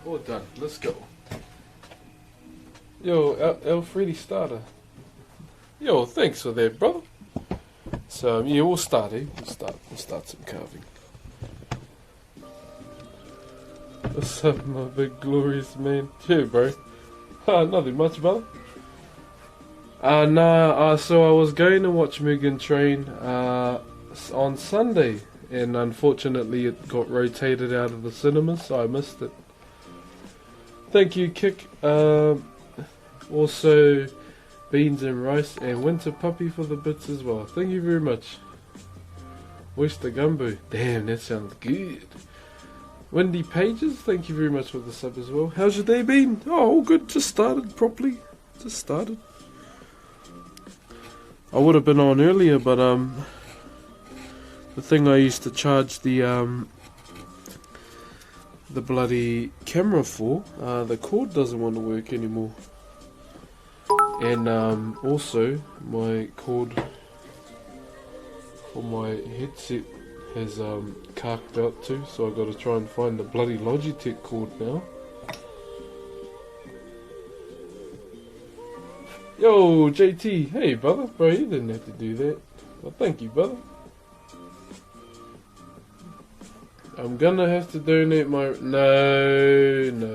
All done. Let's go. Yo, Alfredi starter. Yo, thanks for that, brother. So yeah, we'll start. We'll start some carving. What's up, my big glorious man? Cheer, bro. Nothing much, brother. So I was going to watch Mugen Train on Sunday, and unfortunately it got rotated out of the cinema, so I missed it. Thank you, Kick. Also, Beans and Rice and Winter Puppy for the bits as well. Thank you very much. Wish the Gumbo. Damn, that sounds good. Wendy Pages, thank you very much for the sub as well. How's your day been? Oh, all good. Just started properly. Just started. I would have been on earlier, but the thing I used to charge the bloody camera for, the cord doesn't want to work anymore. And also my cord for my headset has carked out too, so I've got to try and find the bloody Logitech cord now. Yo, JT, hey brother, bro, you didn't have to do that. Well, thank you, brother. I'm gonna have to donate my... No.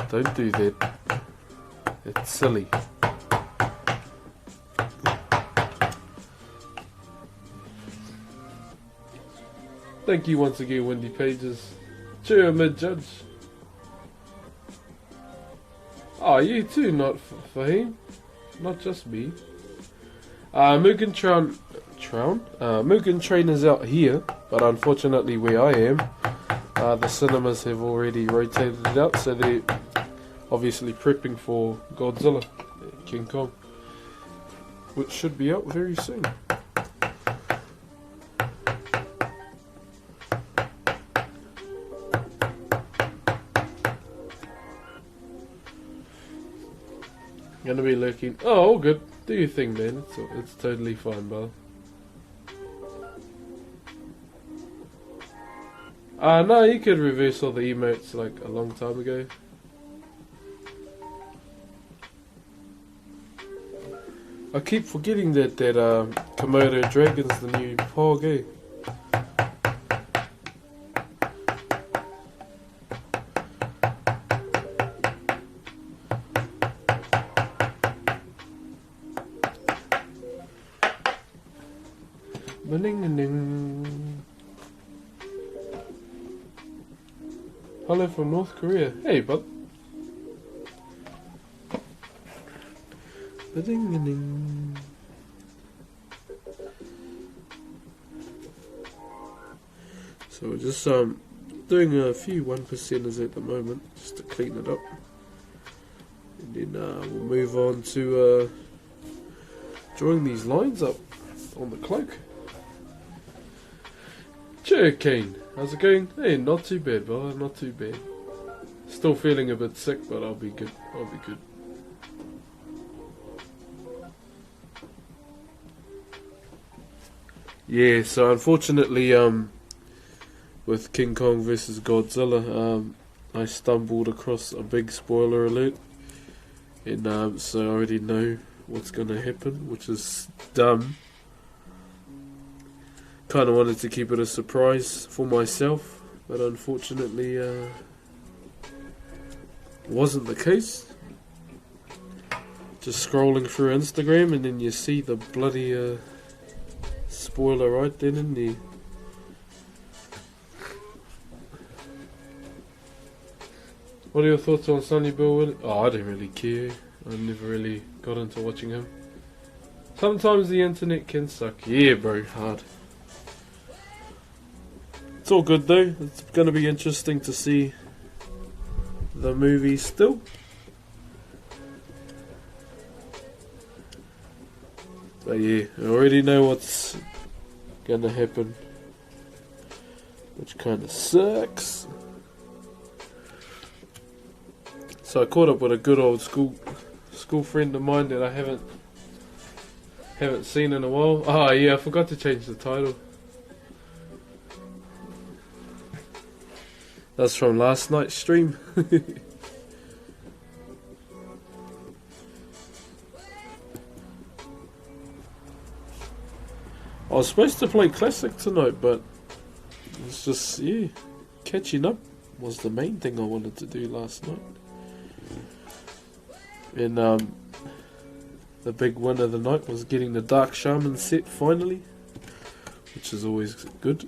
Don't do that. It's silly. Thank you once again, Wendy Pages. Cheer, mid-judge. Oh, you too, not Fahim. Not just me. Mugen Train is out here, but unfortunately where I am, the cinemas have already rotated it out, so they're obviously prepping for Godzilla, King Kong, which should be out very soon. Gonna be lurking. Oh, all good. Do your thing, man. It's totally fine, brother. No, you could reverse all the emotes like a long time ago. I keep forgetting that Komodo Dragon's the new Pog, eh? Hello from North Korea. Hey, bud. So we're just doing a few 1%ers at the moment, just to clean it up, and then we'll move on to drawing these lines up on the cloak. Chur Kane, how's it going? Hey, not too bad, brother, not too bad. Still feeling a bit sick, but I'll be good. I'll be good. Yeah, so unfortunately, with King Kong vs Godzilla, I stumbled across a big spoiler alert, and so I already know what's gonna happen, which is dumb. Kind of wanted to keep it a surprise for myself, but unfortunately wasn't the case. Just scrolling through Instagram and then you see the bloody spoiler right then and there. What are your thoughts on Sonny Bill? Oh, I didn't really care. I never really got into watching him. Sometimes the internet can suck. Yeah, bro, hard. It's all good though. It's going to be interesting to see the movie still. But yeah, I already know what's going to happen, which kind of sucks. So I caught up with a good old school friend of mine that I haven't Haven't seen in a while. Oh yeah, I forgot to change the title. That's from last night's stream. I was supposed to play Classic tonight, but it's just, yeah, catching up was the main thing I wanted to do last night. And the big win of the night was getting the Dark Shaman set finally, which is always good.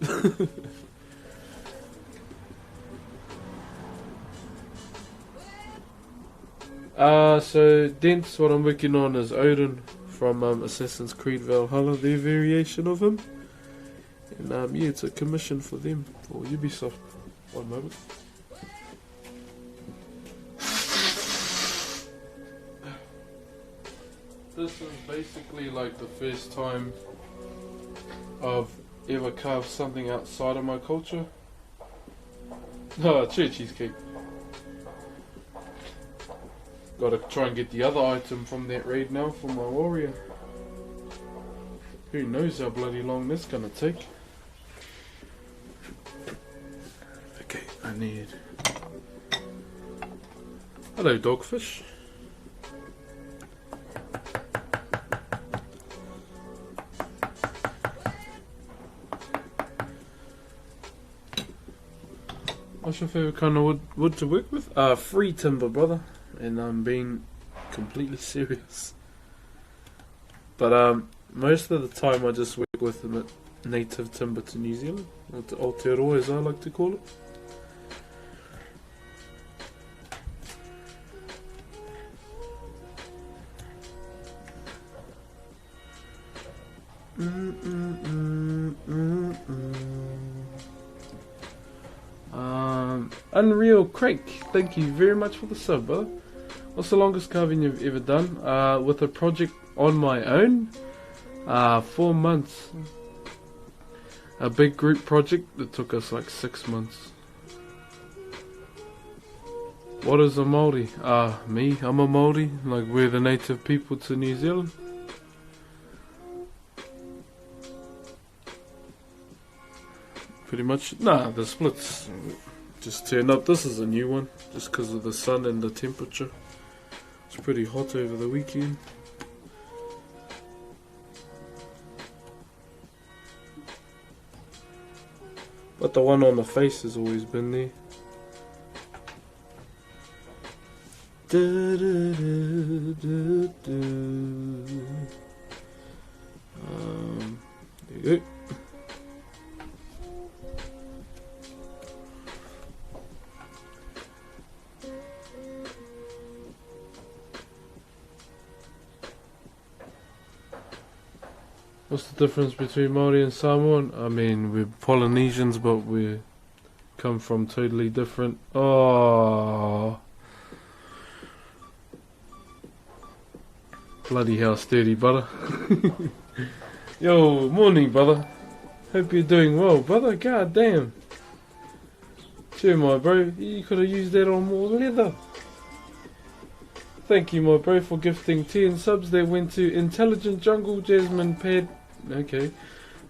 So Dents, what I'm working on is Odin from Assassin's Creed Valhalla, their variation of him. And yeah, it's a commission for them, for Ubisoft. One moment. This is basically like the first time I've ever carved something outside of my culture. Oh, Chur cheesecake. Gotta try and get the other item from that raid now for my warrior. Who knows how bloody long this gonna take. Okay, I need... Hello, dogfish. What's your favourite kind of wood to work with? Free timber, brother. And I'm being completely serious. But most of the time I just work with the native timber to New Zealand, or to Aotearoa as I like to call it. Unreal Crank, thank you very much for the sub, brother. What's the longest carving you've ever done? With a project on my own? 4 months. A big group project that took us like 6 months. What is a Māori? Me, I'm a Māori. Like, we're the native people to New Zealand. Pretty much. Nah, the splits just turned up. This is a new one, just because of the sun and the temperature. It's pretty hot over the weekend. But the one on the face has always been there. There you go. What's the difference between Māori and Samoan? I mean, we're Polynesians, but we come from totally different... Oh, bloody hell, sturdy, brother. Yo, morning, brother. Hope you're doing well, brother. God damn. Cheer, my bro. You could have used that on more leather. Thank you, my bro, for gifting 10 subs. They went to Intelligent Jungle, Jasmine Pad. Okay.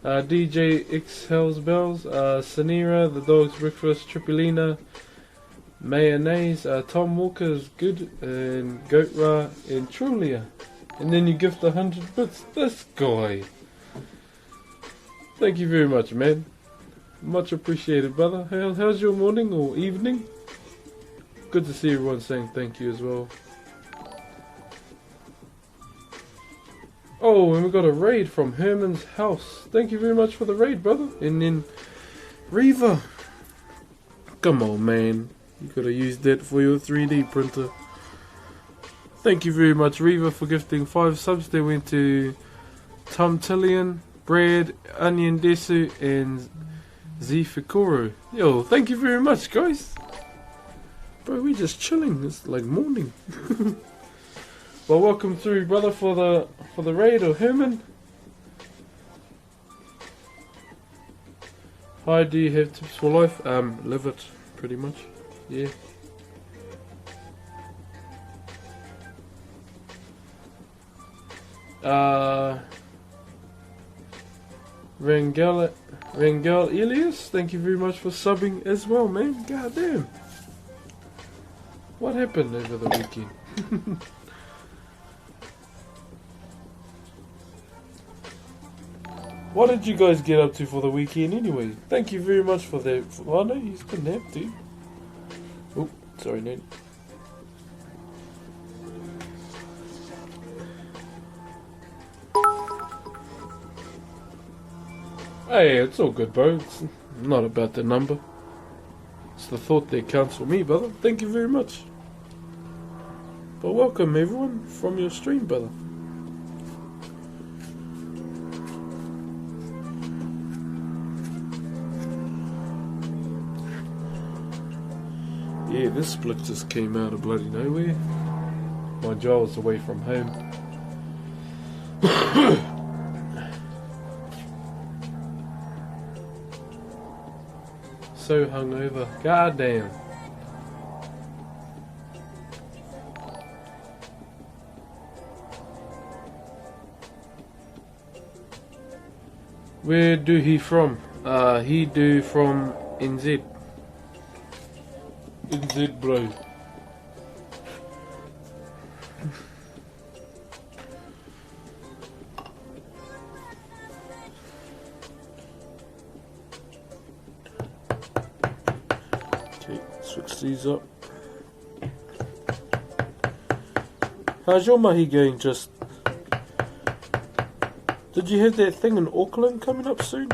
DJ X Hells Bells, Sanira, The Dog's Breakfast, Tripolina, Mayonnaise, Tom Walker is good, and Goat Ra, and Trulia. And then you gift 100 bits. This guy. Thank you very much, man. Much appreciated, brother. How's your morning or evening? Good to see everyone saying thank you as well. Oh, and we got a raid from Herman's house. Thank you very much for the raid, brother. And then Reva. Come on, man. You could have used that for your 3D printer. Thank you very much, Reva, for gifting 5 subs. They went to Tom Tillian, Brad, Onion Desu, and Z Fikoro. Yo, thank you very much, guys. Bro, we just chilling. It's like morning. Well, welcome through, brother, for the raid, or Herman. Hi, do you have tips for life? Live it, pretty much. Yeah. Rangel Elias, thank you very much for subbing as well, man. God damn. What happened over the weekend? What did you guys get up to for the weekend anyway? Thank you very much for that. Oh no, you didn't have to. Oh, sorry, Nate. Hey, it's all good, bro. It's not about the number. It's the thought that counts for me, brother. Thank you very much. But welcome, everyone, from your stream, brother. Yeah, this split just came out of bloody nowhere. Mind you, I was away from home. So hungover. God damn. Where do he from? He do from NZ. NZ, bro. Okay, switch these up. How's your mahi going? Just did you have that thing in Auckland coming up soon?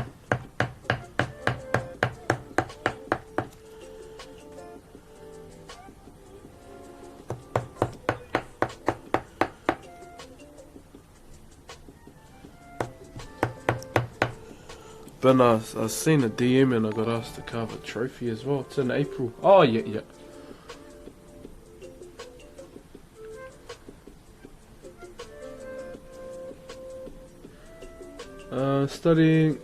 But I've seen a DM and I got asked to carve a trophy as well. It's in April. Oh, yeah. Studying.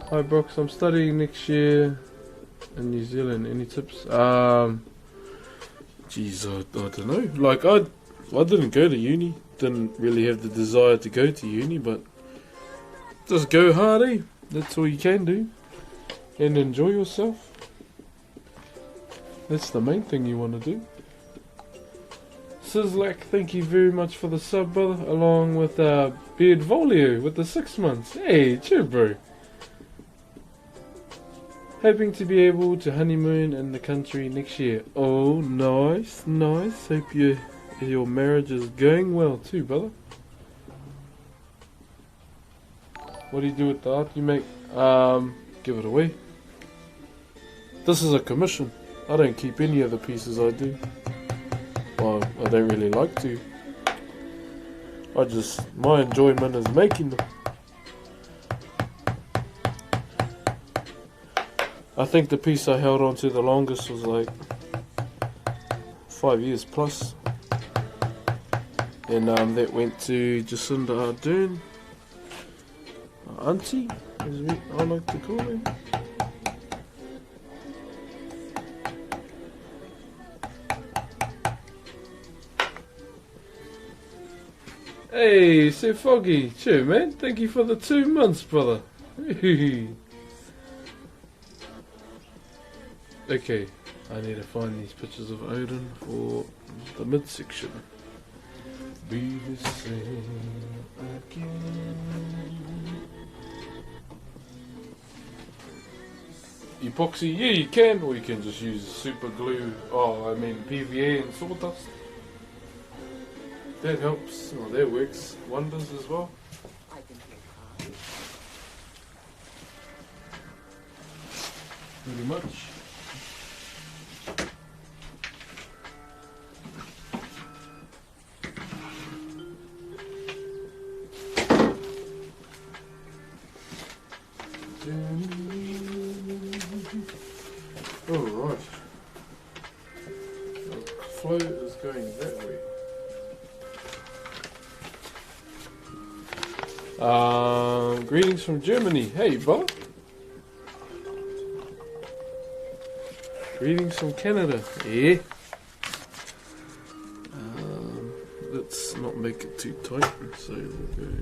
Hi, Broxh. I'm studying next year in New Zealand. Any tips? Geez, I don't know. Like, I didn't go to uni. Didn't really have the desire to go to uni, but just go hard, eh? That's all you can do. And enjoy yourself. That's the main thing you want to do. Sizzlack, thank you very much for the sub, brother. Along with Beard Volio with the 6 months. Hey, chill, bro. Hoping to be able to honeymoon in the country next year. Oh, nice, nice. Hope your marriage is going well too, brother. What do you do with the art you make? Give it away. This is a commission. I don't keep any of the pieces I do. Well, I don't really like to. My enjoyment is making them. I think the piece I held on to the longest was like 5 years plus. And that went to Jacinda Ardern. Auntie, as I like to call her. Hey, so Foggy, cheer, man. Thank you for the 2 months, brother. Okay, I need to find these pictures of Odin for the midsection. Be the same again. Epoxy, yeah, you can, or you can just use super glue. Oh, I mean PVA and sawdust. That helps, or that works wonders as well. Pretty much. Alright. The flow is going that way. Greetings from Germany. Hey, bud. Greetings from Canada. Yeah. Let's not make it too tight. So we'll go.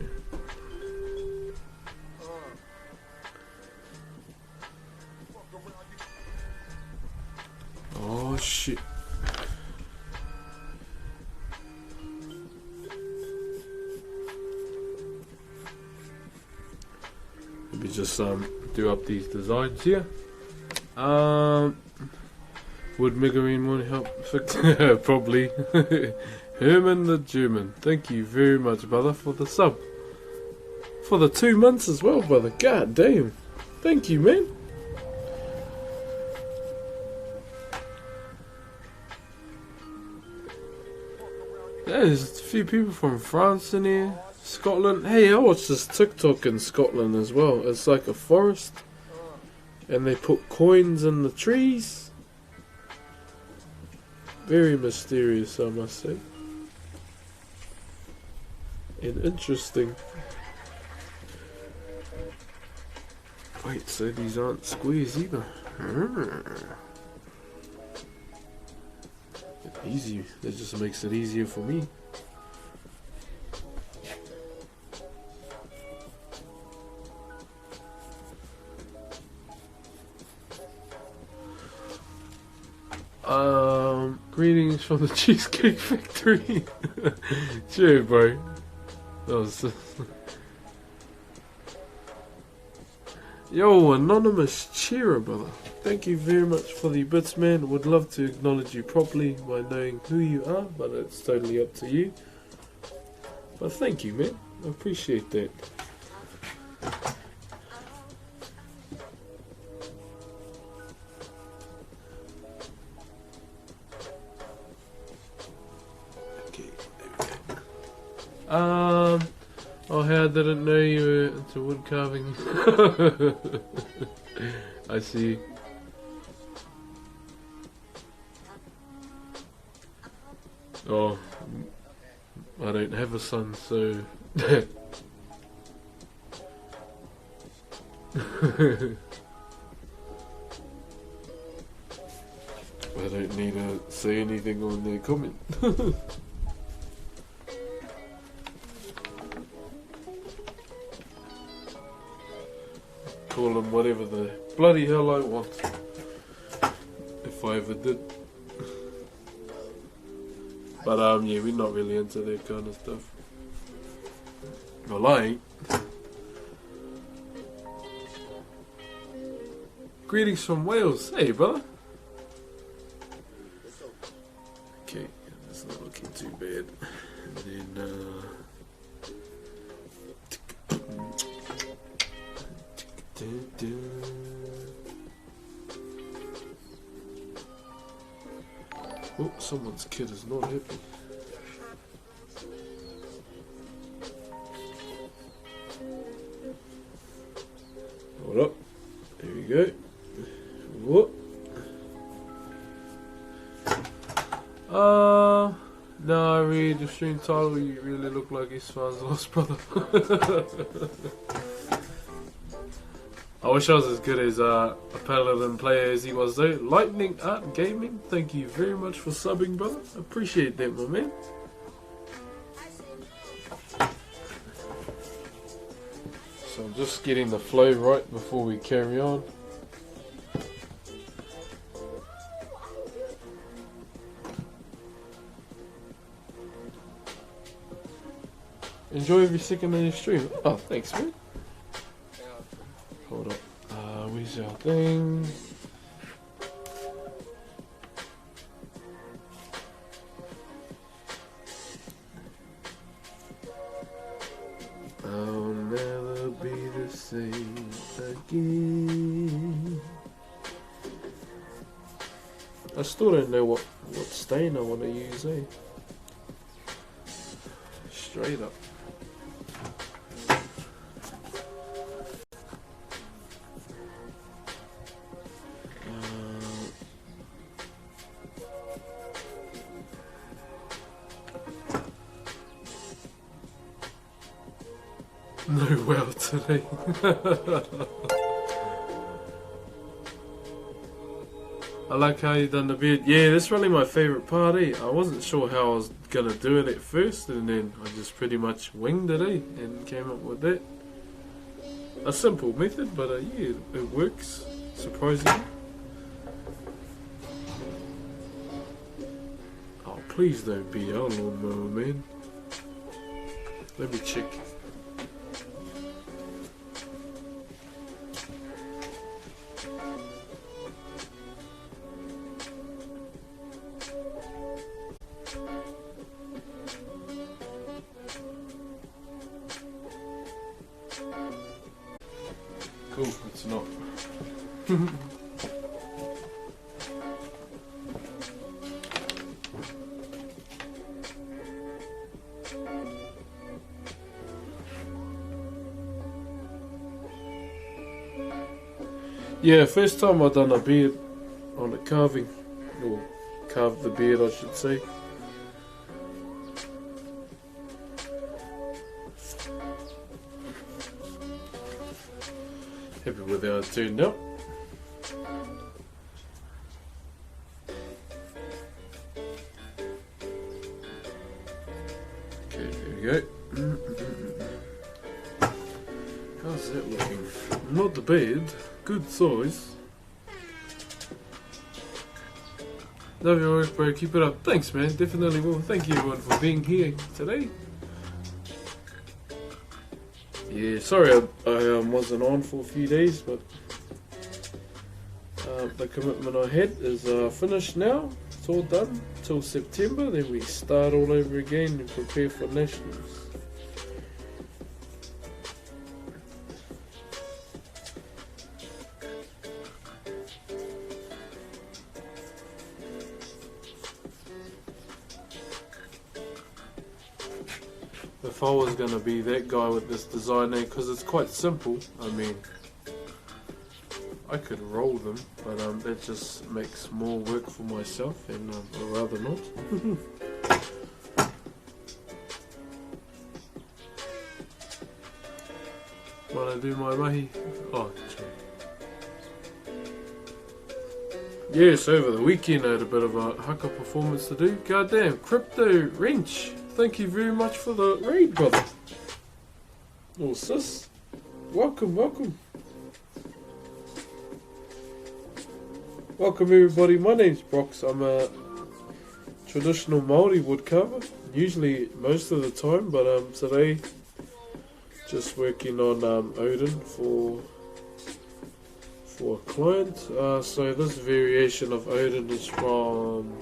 Let me just do up these designs here. Would Megarine want to help fix? Probably. Herman the German. Thank you very much, brother, for the sub. For the 2 months as well, brother. God damn. Thank you, man. There's a few people from France in here. Scotland. Hey, I watched this TikTok in Scotland as well. It's like a forest. And they put coins in the trees. Very mysterious, I must say. And interesting. Wait, so these aren't squares either. Easy. That just makes it easier for me. Greetings from the Cheesecake Factory. Cheer, bro. That was Yo, anonymous cheerer, brother. Thank you very much for the bits, man. Would love to acknowledge you properly by knowing who you are, but it's totally up to you. But thank you, man. I appreciate that. Oh, hey, I didn't know you were into wood carving. I see. Oh, I don't have a son, so... I don't need to say anything on their comment. Call them whatever the bloody hell I want. If I ever did. But yeah, we're not really into that kind of stuff. Well, I ain't. Greetings from Wales. Hey, brother. Okay, that's not looking too bad. And then, oh, someone's kid is not happy. Hold up. There we go. Whoop. No, I read the stream title. You really look like Esfands' lost brother. I wish I was as good as a paladin player as he was though. Lightning Art Gaming, thank you very much for subbing, brother. Appreciate that, my man. So I'm just getting the flow right before we carry on. Enjoy every second of your stream. Oh, thanks, man. Hold up. Where's our thing? I'll never be the same again. I still don't know what stain I want to use, eh? Straight up. No well today. I like how you done the beard. Yeah, that's really my favourite part, eh? I wasn't sure how I was gonna do it at first, and then I just pretty much winged it, eh? And came up with that. A simple method, but yeah, it works, surprisingly. Oh, please don't be our lawnmower, man. Let me check. Cool, it's not. Yeah, first time I done a beard on a carving, or carved the beard I should say. Happy with how it turned out. Okay, there we go. How's that looking? Not the bad. Good size. Love your work, bro. Keep it up. Thanks, man. Definitely will. Thank you, everyone, for being here today. Yeah, sorry I wasn't on for a few days, but the commitment I had is finished now. It's all done till September. Then we start all over again and prepare for nationals. If I was going to be that guy with this design name, because it's quite simple, I mean, I could roll them, but that just makes more work for myself, and I'd rather not. When I do my mahi. Oh, sorry. Yes, over the weekend I had a bit of a haka performance to do. Goddamn, Crypto Wrench. Thank you very much for the raid, brother. Oh, sis. Welcome, welcome. Welcome, everybody. My name's Broxh. I'm a traditional Māori woodcarver. Usually, most of the time, but today, just working on Odin for a client. So this variation of Odin is from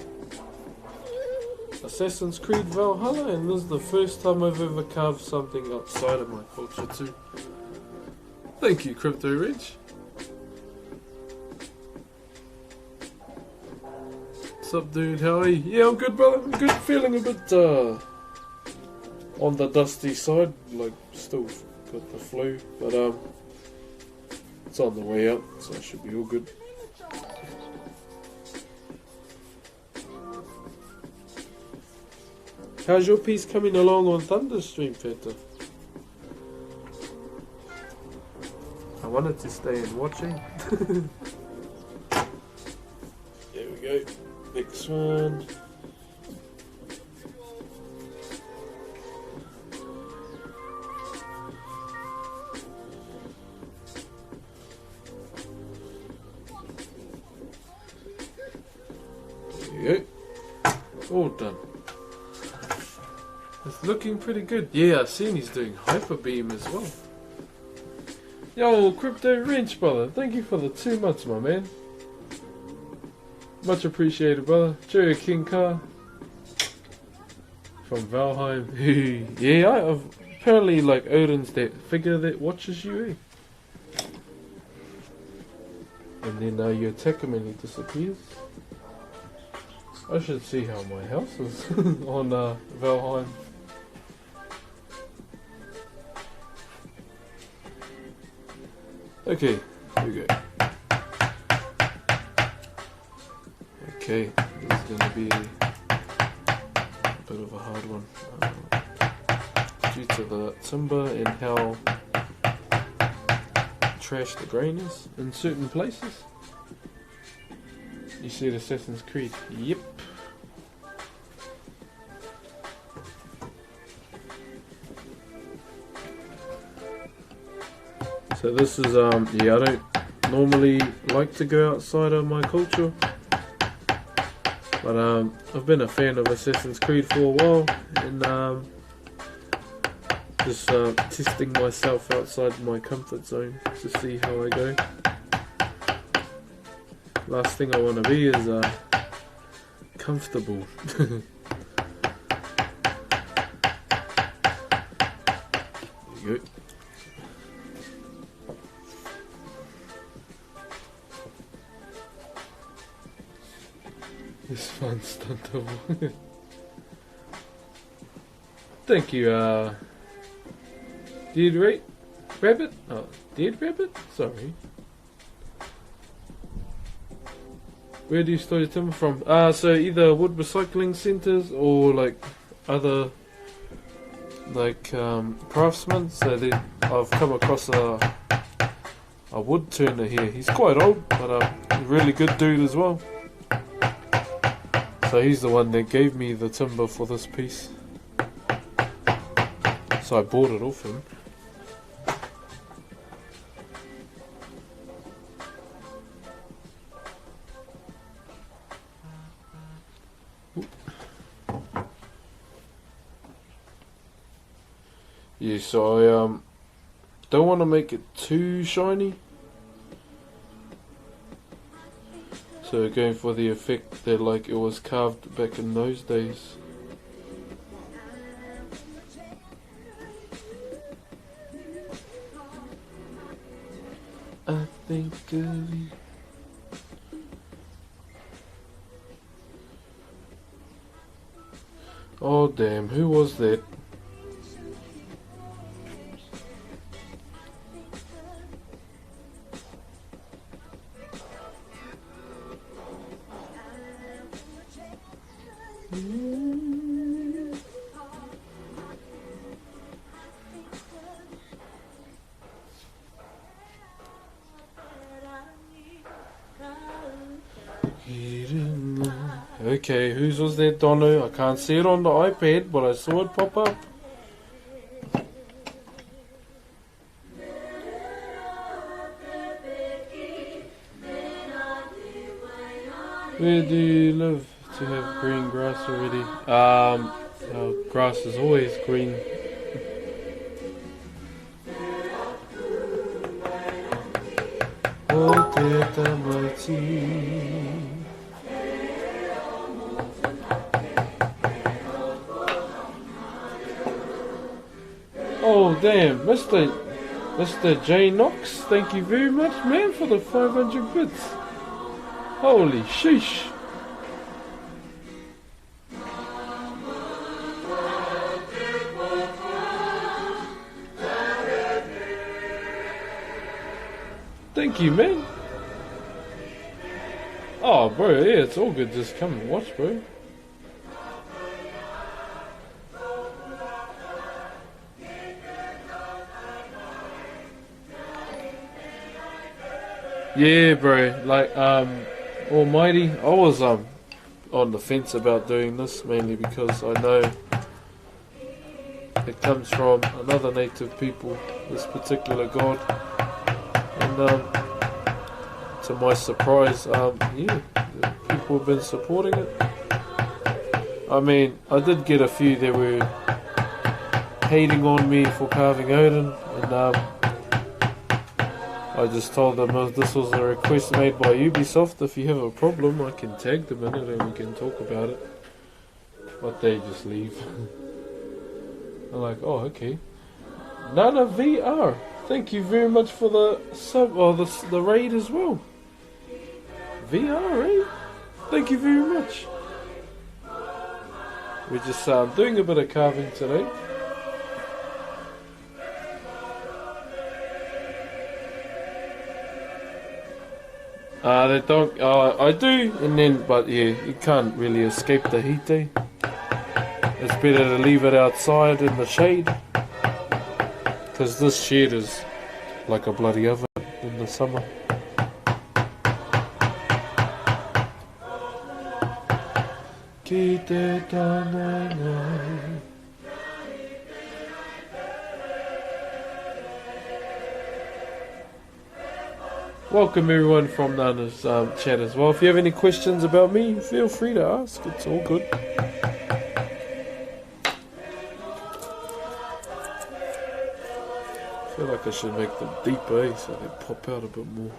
Assassin's Creed Valhalla, and this is the first time I've ever carved something outside of my culture too. Thank you, Crypto Reg. What's up, dude? How are you? Yeah, I'm good, brother. I'm good. Feeling a bit on the dusty side, like still got the flu, but it's on the way out, so I should be all good. How's your piece coming along on Thunderstream, Fanta? I wanted to stay in watching. There we go. Next one. There you go. All done. It's looking pretty good. Yeah, I've seen he's doing Hyper Beam as well. Yo, Crypto Wrench, brother. Thank you for the 2 months, my man. Much appreciated, brother. Chur King Car from Valheim. Yeah, I've apparently like Odin's that figure that watches you, eh? And then you attack him and he disappears. I should see how my house is on Valheim. Okay, here we go. Okay, this is going to be a bit of a hard one due to the timber and how trash the grain is in certain places. You see the Assassin's Creed? Yep. So this is yeah, I don't normally like to go outside of my culture, but I've been a fan of Assassin's Creed for a while, and just testing myself outside my comfort zone to see how I go. Last thing I want to be is comfortable. There you go. Esfands stunt. Thank you, Dead Rabbit? Oh, Dead Rabbit? Sorry. Where do you store your timber from? So either wood recycling centres or like other like craftsmen. So I've come across a wood turner here. He's quite old, but a really good dude as well. So he's the one that gave me the timber for this piece. So I bought it off him. Yeah, so I don't want to make it too shiny. So going for the effect that like it was carved back in those days. I think oh damn, who was that? Okay, whose was that, Dono? I can't see it on the iPad, but I saw it pop up. Where do you live to have green grass already? Grass is always green. Oh damn, Mr. J Knox, thank you very much, man, for the 500 bits. Holy sheesh. Thank you, man. Oh, bro, yeah, it's all good. Just come and watch, bro. Yeah, bro. Like, Almighty, I was on the fence about doing this mainly because I know it comes from another native people, this particular god, and to my surprise, yeah, people have been supporting it. I mean, I did get a few that were hating on me for carving Odin, and I just told them this was a request made by Ubisoft. If you have a problem, I can tag them in it and we can talk about it. But they just leave. I'm like, oh, okay. Nana VR, thank you very much for the sub, or the raid as well. VR raid, thank you very much. We're just doing a bit of carving today. They don't, I do, and then, but yeah, you can't really escape the heat, eh? It's better to leave it outside in the shade, because this shed is like a bloody oven in the summer. Welcome everyone from Nana's chat as well. If you have any questions about me, feel free to ask. It's all good. I feel like I should make them deeper, so they pop out a bit more.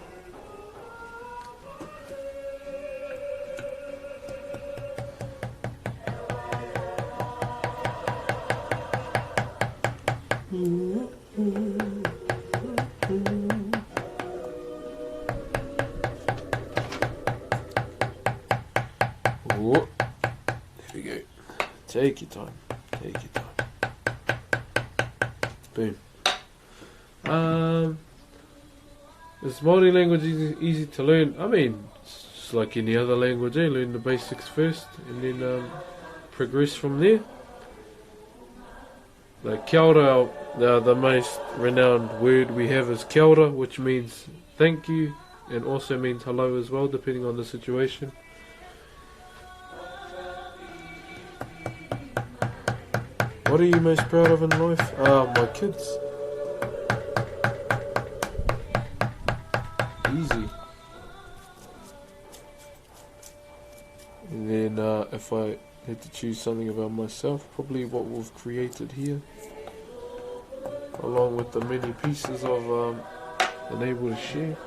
Take your time. Take your time. Boom. Is Māori language easy to learn? I mean, it's just like any other language, eh? Learn the basics first and then progress from there. Like kia ora, the most renowned word we have is kia ora, which means thank you and also means hello as well, depending on the situation. What are you most proud of in life? My kids. Easy. And then if I had to choose something about myself, probably what we've created here, along with the many pieces of been able to share.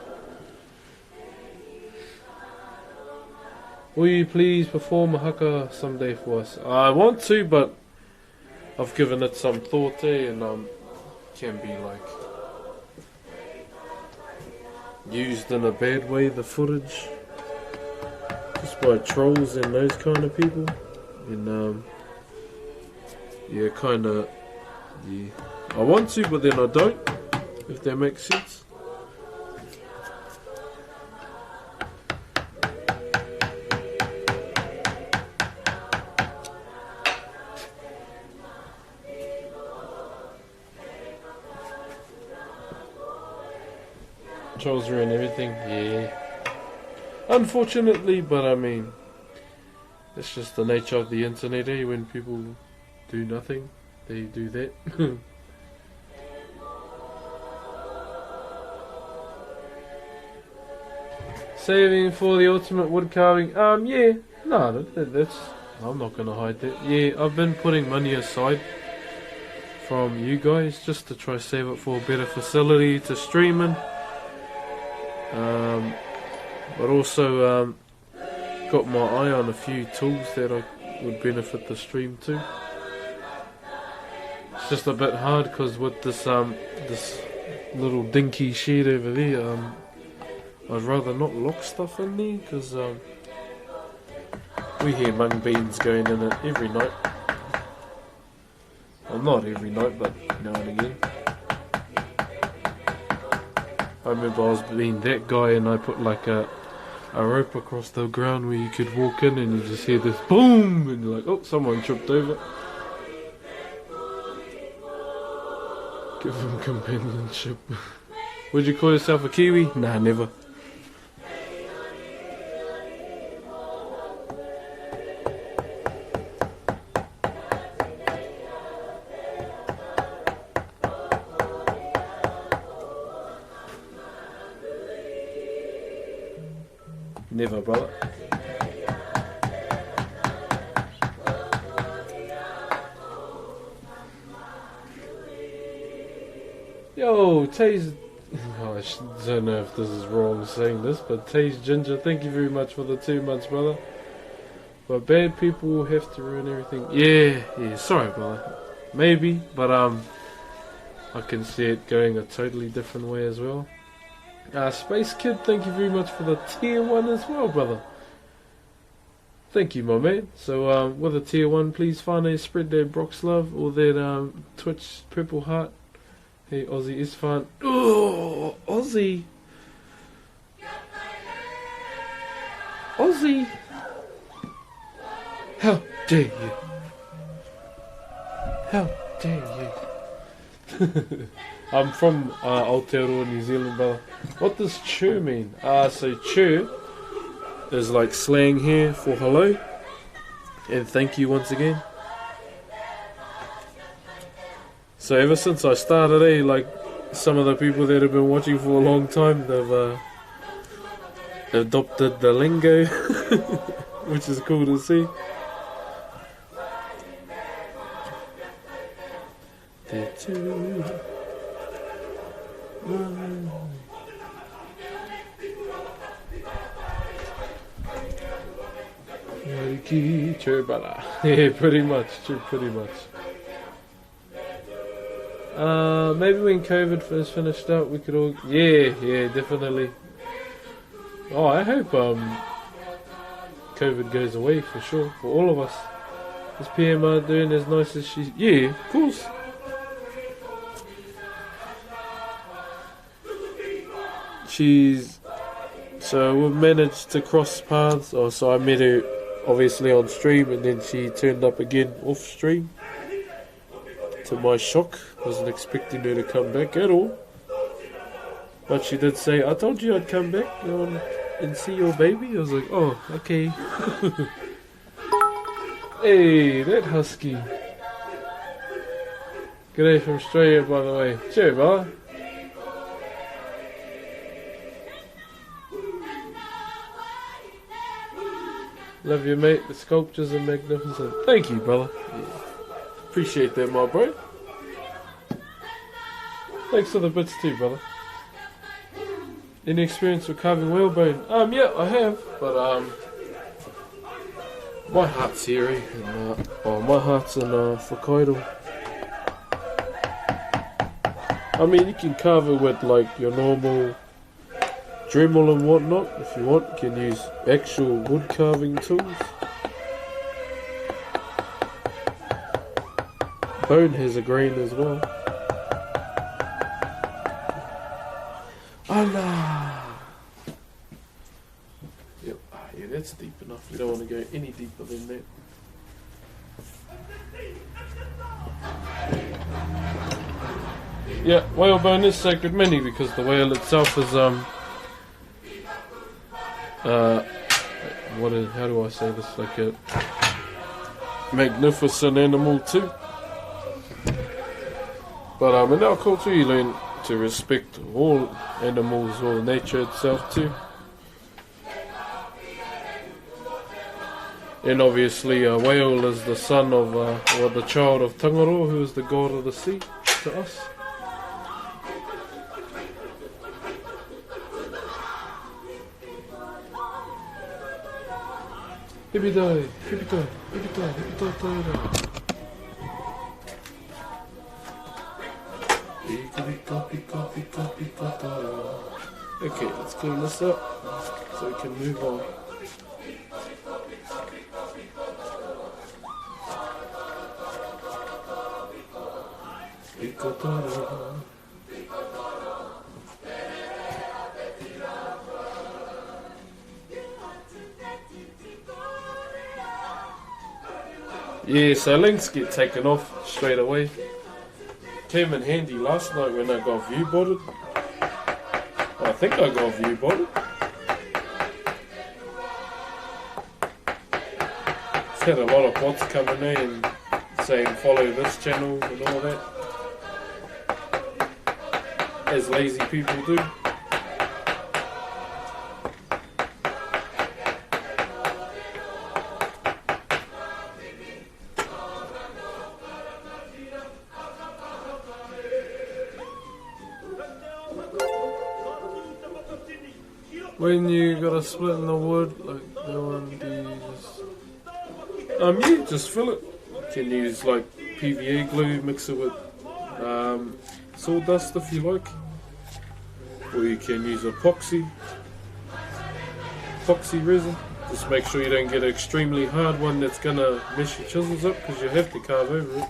Will you please perform a haka someday for us? I want to, but I've given it some thought, and can be like used in a bad way, the footage, just by trolls and those kind of people, and yeah, kinda, yeah, I want to, but then I don't, if that makes sense. Trolls ruin everything, yeah. Unfortunately, but I mean, it's just the nature of the internet, eh? When people do nothing, they do that. Saving for the ultimate wood carving. Yeah, no, that's, I'm not gonna hide that. Yeah, I've been putting money aside from you guys just to try save it for a better facility to stream in. But also got my eye on a few tools that I would benefit the stream too. It's just a bit hard because with this this little dinky shed over there, I'd rather not lock stuff in there because we hear mung beans going in it every night. Well, not every night, but now and again. I remember I was being that guy and I put like a rope across the ground where you could walk in and you just hear this boom and you're like, oh, someone tripped over. Give him companionship. Would you call yourself a Kiwi? Nah, never. Never, brother. Yo, Taze. Oh, I don't know if this is wrong saying this, but Taze Ginger, thank you very much for the 2 months, brother. But bad people have to ruin everything. Yeah, sorry, brother. Maybe, but I can see it going a totally different way as well. Space Kid, thank you very much for the tier 1 as well, brother. Thank you, my man. So, with a tier 1, please find a spread that Broxh love or that Twitch purple heart. Hey, Aussie Esfands. Oh, Aussie. Aussie. How dare you? How dare you? I'm from Aotearoa, New Zealand, brother. What does chur mean? So chur is like slang here for hello and thank you once again. So ever since I started, like some of the people that have been watching for a long time, they've adopted the lingo, which is cool to see. True, brother. Yeah, pretty much. Maybe when COVID first finished up, we could all. Yeah, definitely. Oh, I hope COVID goes away for sure for all of us. Is PMR doing as nice as she's... Yeah, of course. So we've managed to cross paths. Oh, so I met her obviously on stream, and then she turned up again off stream. To my shock, wasn't expecting her to come back at all. But she did say, I told you I'd come back and see your baby. I was like, oh, okay. Hey, that husky. G'day from Australia, by the way. Sure, brother. Love you, mate. The sculptures are magnificent. Thank you, brother. Yeah. Appreciate that, my bro. Thanks for the bits too, brother. Any experience with carving whalebone? Yeah, I have, but my heart's here, and my heart's in Hokkaido. I mean, you can carve it with like your normal Dremel and whatnot if you want. You can use actual wood carving tools. Bone has a grain as well. Allah. Yep. Yeah, that's deep enough. We don't want to go any deeper than that. Yeah, whalebone is sacred many because the whale itself is how do I say this? Like a magnificent animal too. But in our culture, you learn to respect all animals, all nature itself too. And obviously, a whale is the son of, or the child of Tangaroa, who is the god of the sea to us. Hibidai, hibidai, hibidai, hibidai, hibidai. Okay, let's clean this up so we can move on. Yeah, so links get taken off straight away. Came in handy last night when I got view botted. I think I got view botted. It's had a lot of bots coming in and saying follow this channel and all that, as lazy people do. When you got a split in the wood, like that one, do you just fill it. You can use like PVA glue, mix it with sawdust if you like, or you can use epoxy resin. Just make sure you don't get an extremely hard one that's gonna mess your chisels up, because you have to carve over it.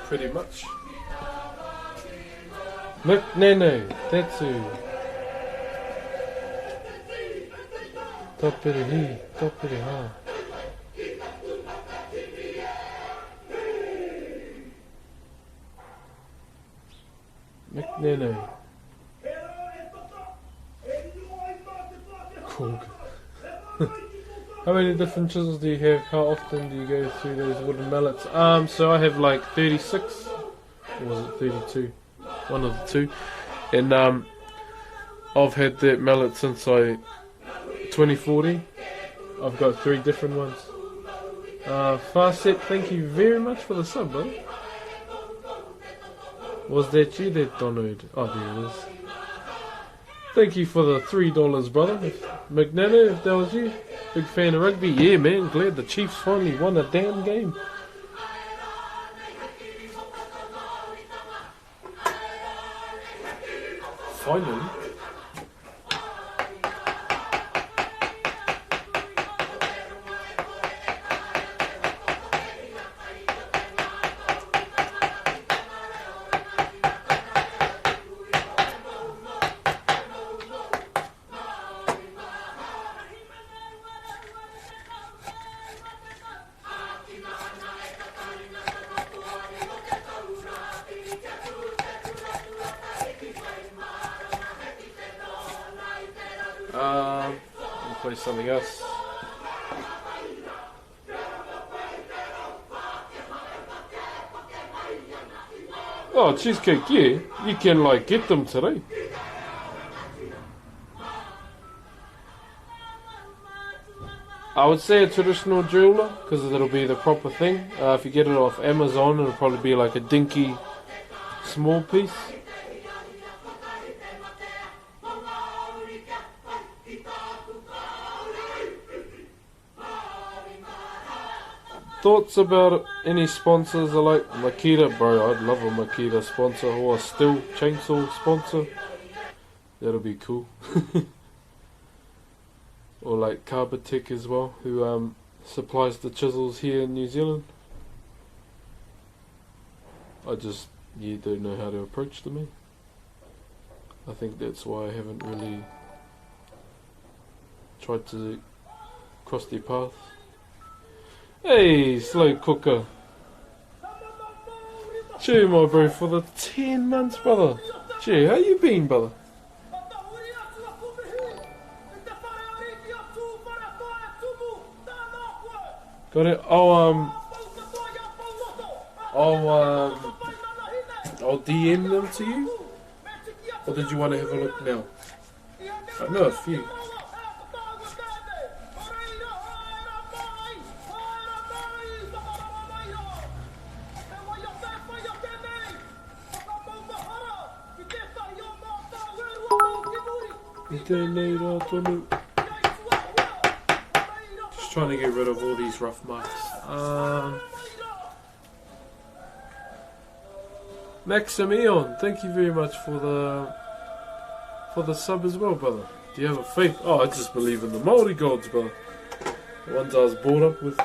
Pretty much. Nene, Tetsu. Topiri ha. Nene. Cool. How many different chisels do you have? How often do you go through those wooden mallets? So I have like 36, or was it 32? One of the two. And I've had that mallet since 2014. I've got 3 different ones. Farset, thank you very much for the sub, brother. Was that you that donoed? Oh, there it is. Thank you for the $3, brother. McNana, if that was you. Big fan of rugby. Yeah, man. Glad the Chiefs finally won a damn game. finally. We'll play something else. Oh, cheesecake, yeah. You can like get them today. I would say a traditional jeweler because it'll be the proper thing. If you get it off Amazon, it'll probably be like a dinky small piece. Thoughts about any sponsors? I like Makita, bro. I'd love a Makita sponsor or a Stihl chainsaw sponsor. That'll be cool. Or like Carve as well, who supplies the chisels here in New Zealand. I just don't know how to approach them. I think that's why I haven't really tried to cross their path. Hey, slow cooker. Cheer, my bro, for the 10 months, brother. Cheer, how you been, brother? Got it. I'll DM them to you. Or did you want to have a look now? I know a few. Just trying to get rid of all these rough marks. Maximion, thank you very much for the sub as well, brother. Do you have a faith? Oh, I just believe in the Māori gods, brother. The ones I was brought up with.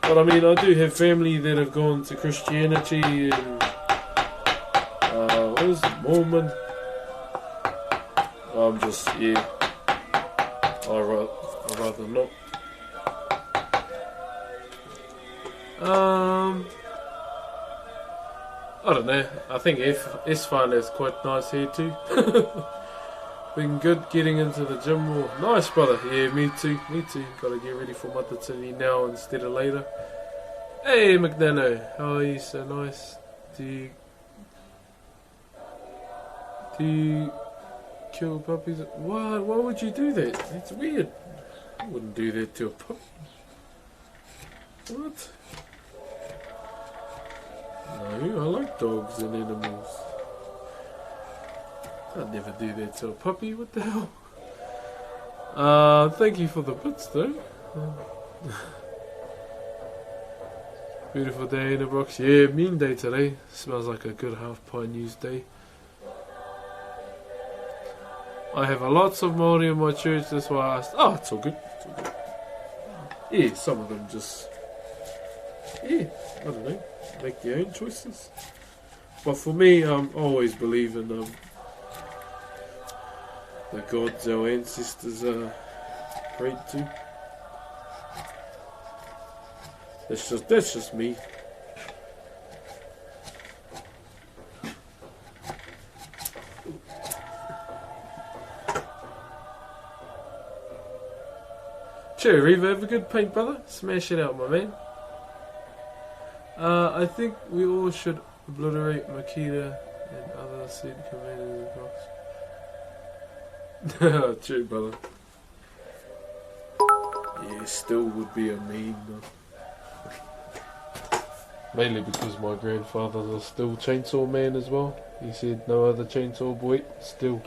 But I mean, I do have family that have gone to Christianity and what is it, Mormon? I'm just, yeah, I'd rather not. I don't know, I think Esfands is quite nice here too. Been good getting into the gym more. Nice, brother. Yeah, me too. Gotta get ready for Mata Tini now instead of later. Hey, McNano, how are you? So nice. Do you kill puppies? Why would you do that? It's weird. I wouldn't do that to a puppy. What? No, I like dogs and animals. I'd never do that to a puppy. What the hell? Thank you for the bits though. Beautiful day in the Broxh. Yeah, mean day today. Smells like a good half pint news day. I have lots of Māori in my church, that's why I asked. Oh, it's all good. Yeah, some of them just, yeah, I don't know, make their own choices. But for me, I always believe in the gods our ancestors prayed to. That's just me. Sure, Reva, have a good paint, brother. Smash it out, my man. I think we all should obliterate Makita and other seed commanders across. True, brother. Yeah, still would be a meme, though. Mainly because my grandfather's a Stihl chainsaw man as well. He said no other chainsaw boy, Stihl.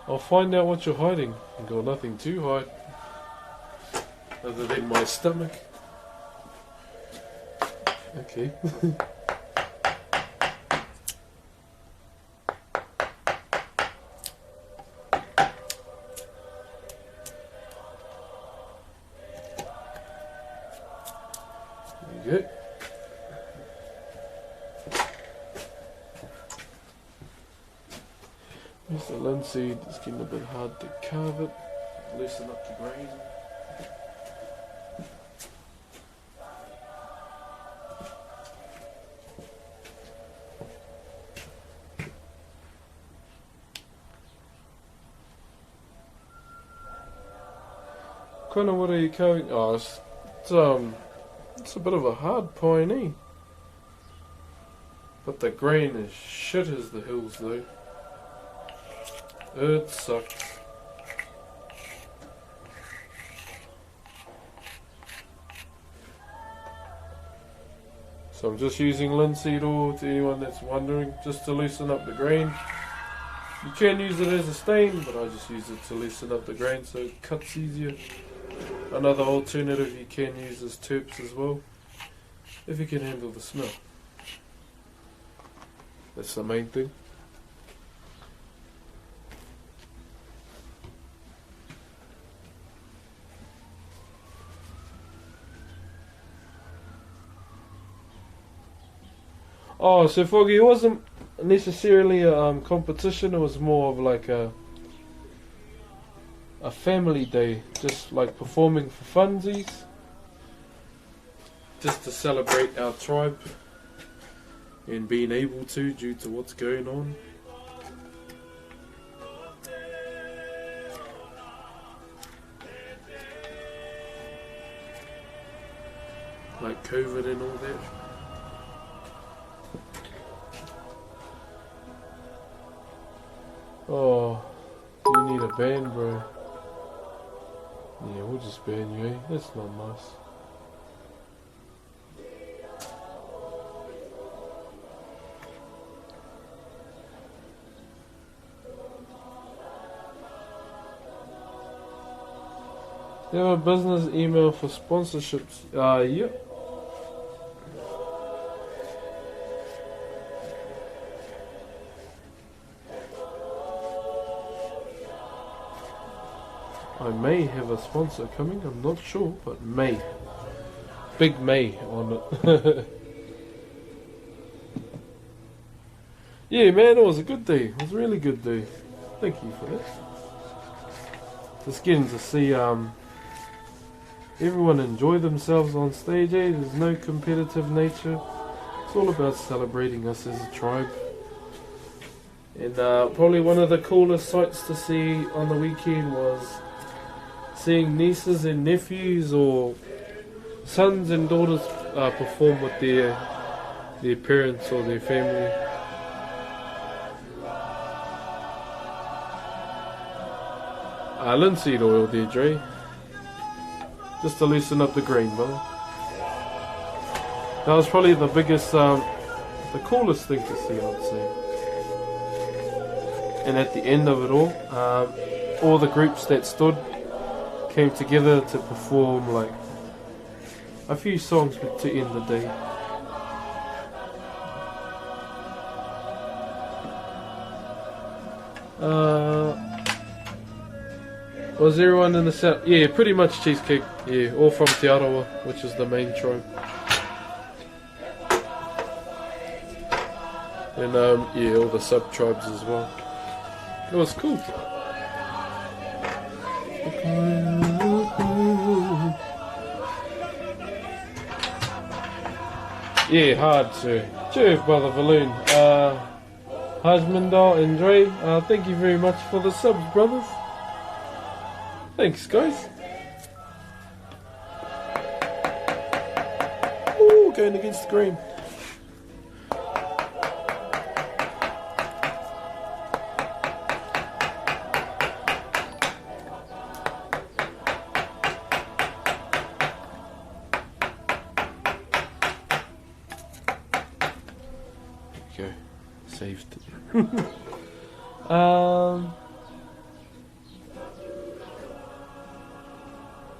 I'll find out what you're hiding. I've got nothing to hide. Other than my stomach. Okay. There you go. Here's the linseed. It's getting a bit hard to carve it. Loosen up the grain. Kind of what are you carving? Oh, it's a bit of a hard pine, eh? But the grain is shit as the hills though. It sucks. So I'm just using linseed oil to anyone that's wondering, just to loosen up the grain. You can use it as a stain, but I just use it to loosen up the grain so it cuts easier. Another alternative you can use is terps as well, if you can handle the smell. That's the main thing. Oh, so Foggy, it wasn't necessarily a competition, it was more of like a family day, just like performing for funsies, just to celebrate our tribe and being able to due to what's going on. Like COVID and all that. Oh, you need a band, bro. Yeah, we'll just ban you, eh? That's not nice. You have a business email for sponsorships? Yep. I may have a sponsor coming, I'm not sure, but may. Big May on it. Yeah, man, it was a good day. It was a really good day. Thank you for that. Just getting to see everyone enjoy themselves on stage, eh? There's no competitive nature. It's all about celebrating us as a tribe. And probably one of the coolest sights to see on the weekend was seeing nieces and nephews or sons and daughters perform with their parents or their family. Linseed oil there, Dre. Just to loosen up the grain, brother. That was probably the biggest, the coolest thing to see, I'd say. And at the end of it all the groups that stood came together to perform like a few songs to end the day. Was everyone in the south? Yeah, pretty much cheesecake. Yeah, all from Te Arawa, which is the main tribe. And yeah, all the sub-tribes as well. It was cool. Yeah, hard to. Cheers, brother Balloon. Hajmandal and Dre, thank you very much for the subs, brothers. Thanks, guys. Ooh, going against the grain. Okay, saved.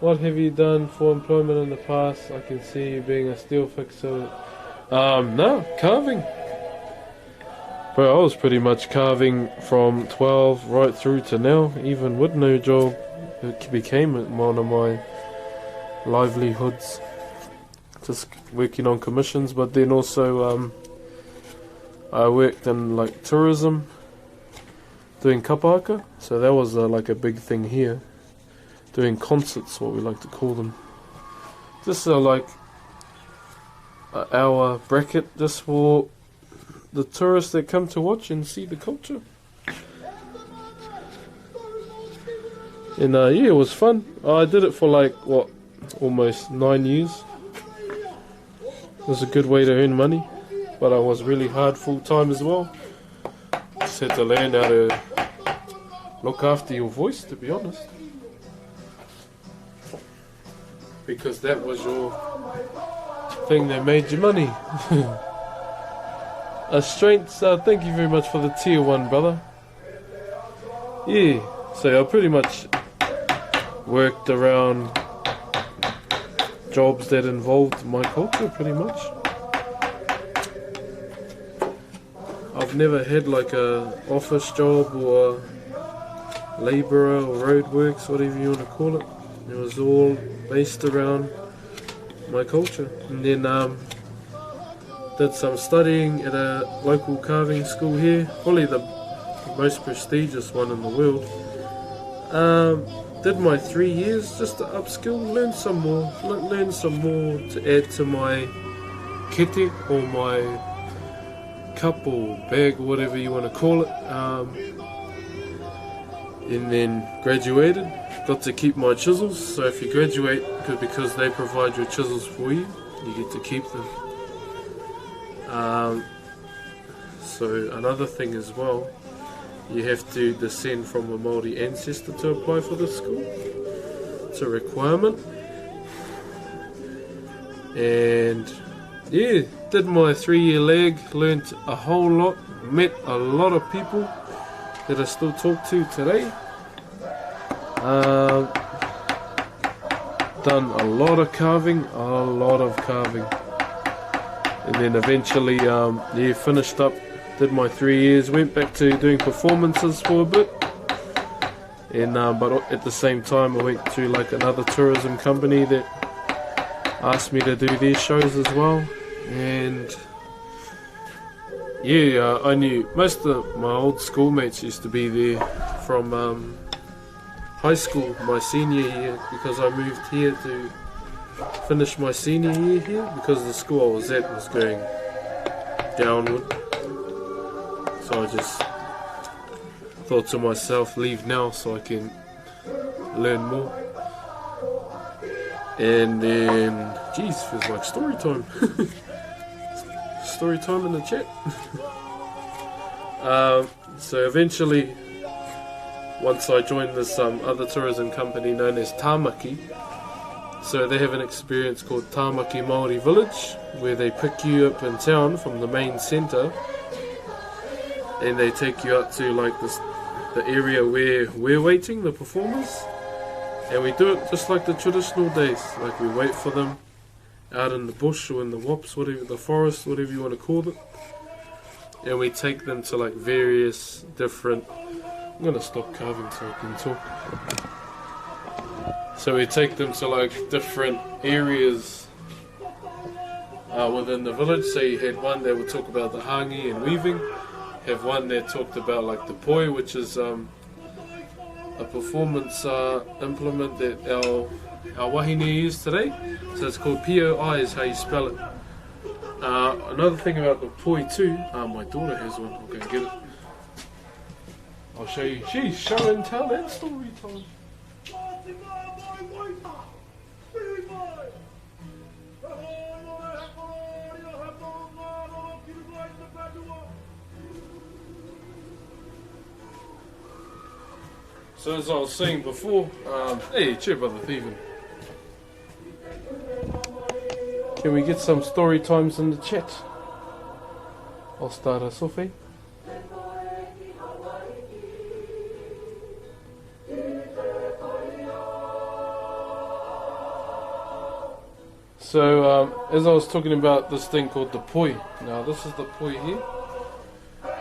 What have you done for employment in the past? I can see you being a steel fixer No, carving. Bro, I was pretty much carving from 12 right through to now. Even with no job, it became one of my livelihoods. Just working on commissions, but then also I worked in like tourism, doing kapahaka. So that was like a big thing here. Doing concerts, what we like to call them. Just like an hour bracket just for the tourists that come to watch and see the culture. And yeah, it was fun. I did it for like, what, almost 9 years. It was a good way to earn money, but I was really hard full time as well. Just had to learn how to look after your voice, to be honest. Because that was your thing that made you money. Strengths, thank you very much for the tier 1, brother. Yeah, so I pretty much worked around jobs that involved my culture, pretty much. I've never had like a office job or labourer or roadworks, whatever you want to call it. It was all based around my culture. And then did some studying at a local carving school here, probably the most prestigious one in the world. Did my 3 years just to upskill, learn some more to add to my kete or my cup or bag or whatever you want to call it. And then graduated, got to keep my chisels. So if you graduate, because they provide your chisels for you, you get to keep them. So another thing as well, you have to descend from a Māori ancestor to apply for this school. It's a requirement. And yeah, did my 3-year leg, learnt a whole lot, met a lot of people that I still talk to today. Done a lot of carving, and then eventually yeah, finished up, did my 3 years, went back to doing performances for a bit, and but at the same time I went to like another tourism company that asked me to do their shows as well. And yeah, I knew most of my old schoolmates used to be there from high school, my senior year, because I moved here to finish my senior year here, because the school I was at was going downward. So I just thought to myself, leave now so I can learn more. And then, geez, feels like story time. Story time in the chat. So eventually, once I joined this other tourism company known as Tāmaki, so they have an experience called Tāmaki Māori Village, where they pick you up in town from the main centre, and they take you out to like the area where we're waiting, the performers, and we do it just like the traditional days. Like we wait for them out in the bush or in the wops, whatever, the forest, whatever you want to call it, and we take them to like various different. I'm gonna stop carving so I can talk. So we take them to like different areas within the village. So you had one that would talk about the hangi and weaving. Have one that talked about like the poi, which is a performance implement that our wahine use today. So it's called POI is how you spell it. Another thing about the poi too, my daughter has one, I'll go get it. I'll show you. She's show and tell and story time. So as I was saying before, hey, cheer brother thieving. Can we get some story times in the chat? I'll start us off, eh? So, as I was talking about this thing called the poi. Now, this is the poi here.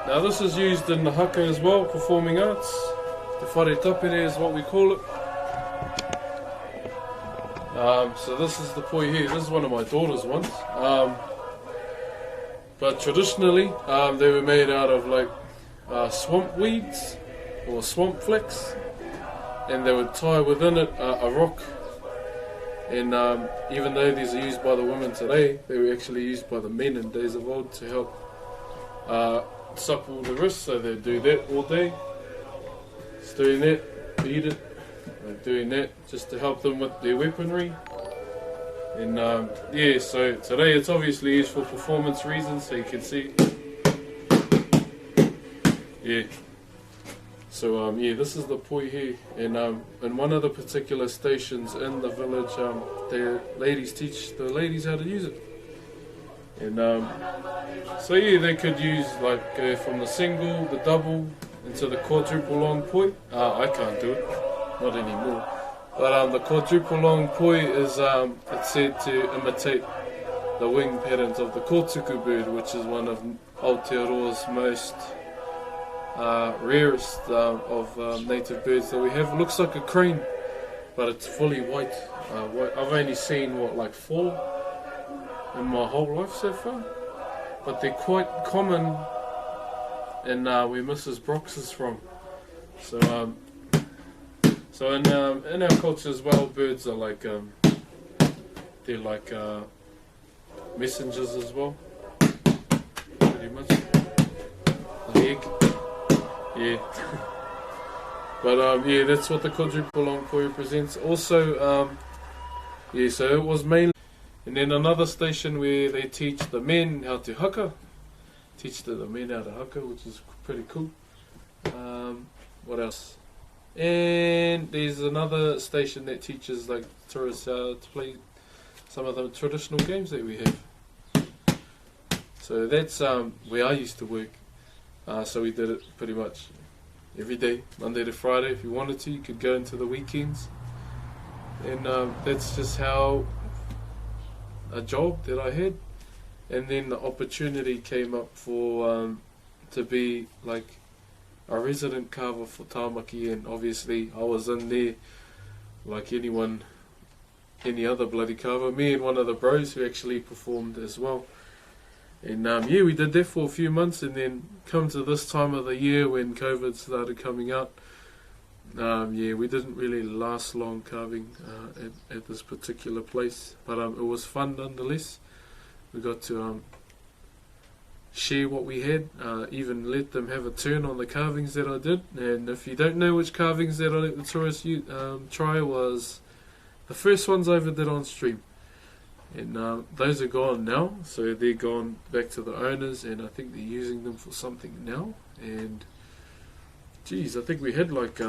Now, this is used in the haka as well, performing arts. The whare tapere is what we call it. So this is the poi here. This is one of my daughter's ones. But traditionally, they were made out of like swamp weeds or swamp flax, and they would tie within it a rock. And even though these are used by the women today, they were actually used by the men in days of old to help supple the wrist. So they'd do that all day, just doing that, beat it, doing that, just to help them with their weaponry. And yeah, so today it's obviously used for performance reasons, so you can see. Yeah. So yeah, this is the poi here, and in one of the particular stations in the village, the ladies teach the ladies how to use it. And so yeah, they could use like from the single, the double, into the quadruple long poi. I can't do it, not anymore. But the quadruple long poi is it's said to imitate the wing patterns of the kotuku bird, which is one of Aotearoa's most rarest of native birds that we have. It looks like a crane, but it's fully white. I've only seen like 4 in my whole life so far, but they're quite common in where Mrs. Broxh is from. So in our culture as well, birds are like they're like messengers as well, pretty much. The egg. Yeah. But yeah, that's what the quadruple long poi represents. Also, yeah, so it was mainly. And then another station where they teach the men how to haka. Teach the men how to haka, which is pretty cool. What else? And there's another station that teaches like tourists how to play some of the traditional games that we have. So that's where I used to work. So we did it pretty much every day, Monday to Friday. If you wanted to, you could go into the weekends. And that's just how a job that I had. And then the opportunity came up for to be like a resident carver for Tāmaki, and obviously I was in there like any other bloody carver. Me and one of the bros who actually performed as well. And yeah, we did that for a few months, and then come to this time of the year when COVID started coming out, yeah, we didn't really last long carving at this particular place, but it was fun nonetheless. We got to share what we had, even let them have a turn on the carvings that I did. And if you don't know which carvings that I let the tourists try, was the first ones I ever did on stream. And those are gone now, so they're gone back to the owners, and I think they're using them for something now. And geez, I think we had like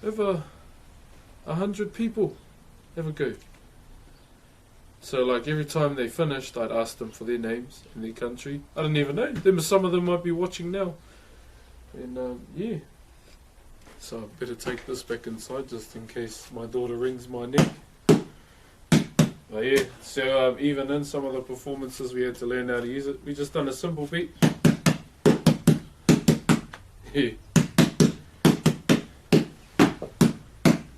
over 100 people have a go. So like every time they finished, I'd ask them for their names and their country. I didn't even know. Some of them might be watching now. And yeah, so I better take this back inside just in case my daughter wrings my neck. But yeah, so even in some of the performances we had to learn how to use it. We just done a simple beat. Yeah.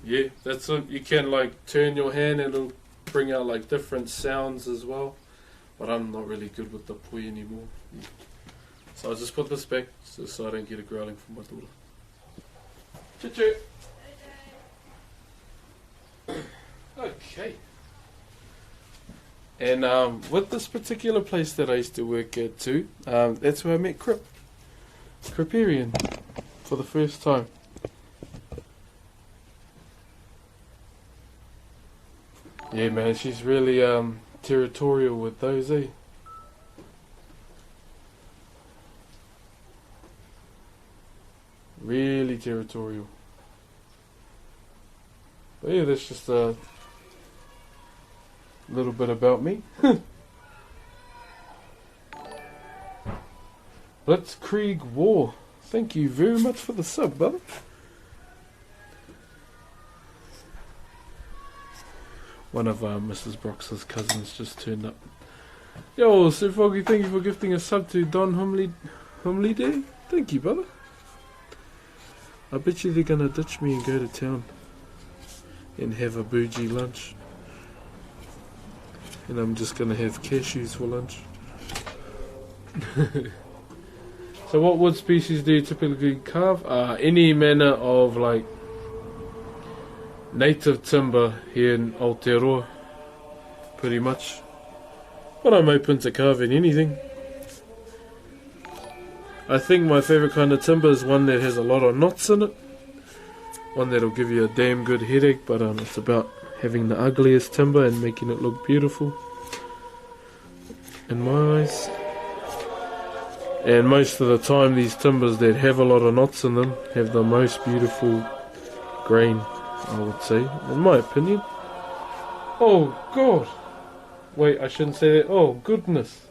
Yeah, that's it. You can like turn your hand and it'll bring out like different sounds as well. But I'm not really good with the poi anymore. Yeah. So I'll just put this back so I don't get a growling from my daughter. Choo-choo. Okay. And with this particular place that I used to work at too, that's where I met Criperian for the first time. Yeah, man, she's really territorial with those, eh? Really territorial. But yeah, that's just a little bit about me. Blitzkrieg War. Thank you very much for the sub, brother. One of Mrs. Brox's cousins just turned up. Yo, Sir Foggy, thank you for gifting a sub to Don Humley Day. Thank you, brother. I bet you they're gonna ditch me and go to town and have a bougie lunch. And I'm just gonna have cashews for lunch. So what wood species do you typically carve? Any manner of like native timber here in Aotearoa, pretty much. But I'm open to carving anything. I think my favourite kind of timber is one that has a lot of knots in it. One that'll give you a damn good headache, but it's about having the ugliest timber and making it look beautiful in my eyes. And most of the time these timbers that have a lot of knots in them have the most beautiful grain, I would say, in my opinion. Oh God! Wait, I shouldn't say that. Oh goodness!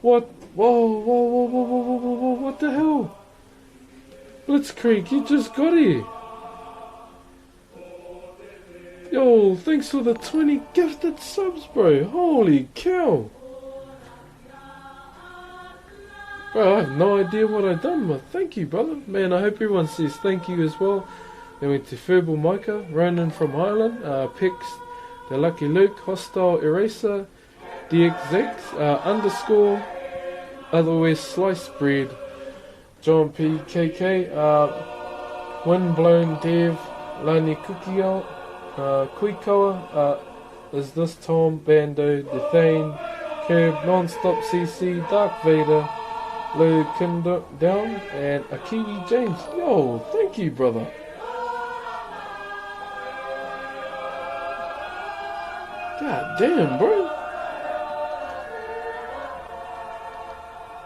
What? Whoa, whoa, whoa, whoa, whoa, whoa, whoa, whoa, what the hell? Blitzkrieg, you just got here. Yo, thanks for the 20 gifted subs, bro. Holy cow. Bro, I have no idea what I've done, but thank you, brother. Man, I hope everyone says thank you as well. Then went to Furbal Micah, Ronan from Ireland, Pix, The Lucky Luke, Hostile Eraser, DXX, underscore, otherwise Sliced Bread, John P. KK, Windblown Dev, Lani Kukio, Kuikawa, Is This Tom, Bando, Dethane, Curb, Nonstop CC, Dark Vader, Lou Down, and Akiwi James. Yo, thank you, brother. God damn, bro.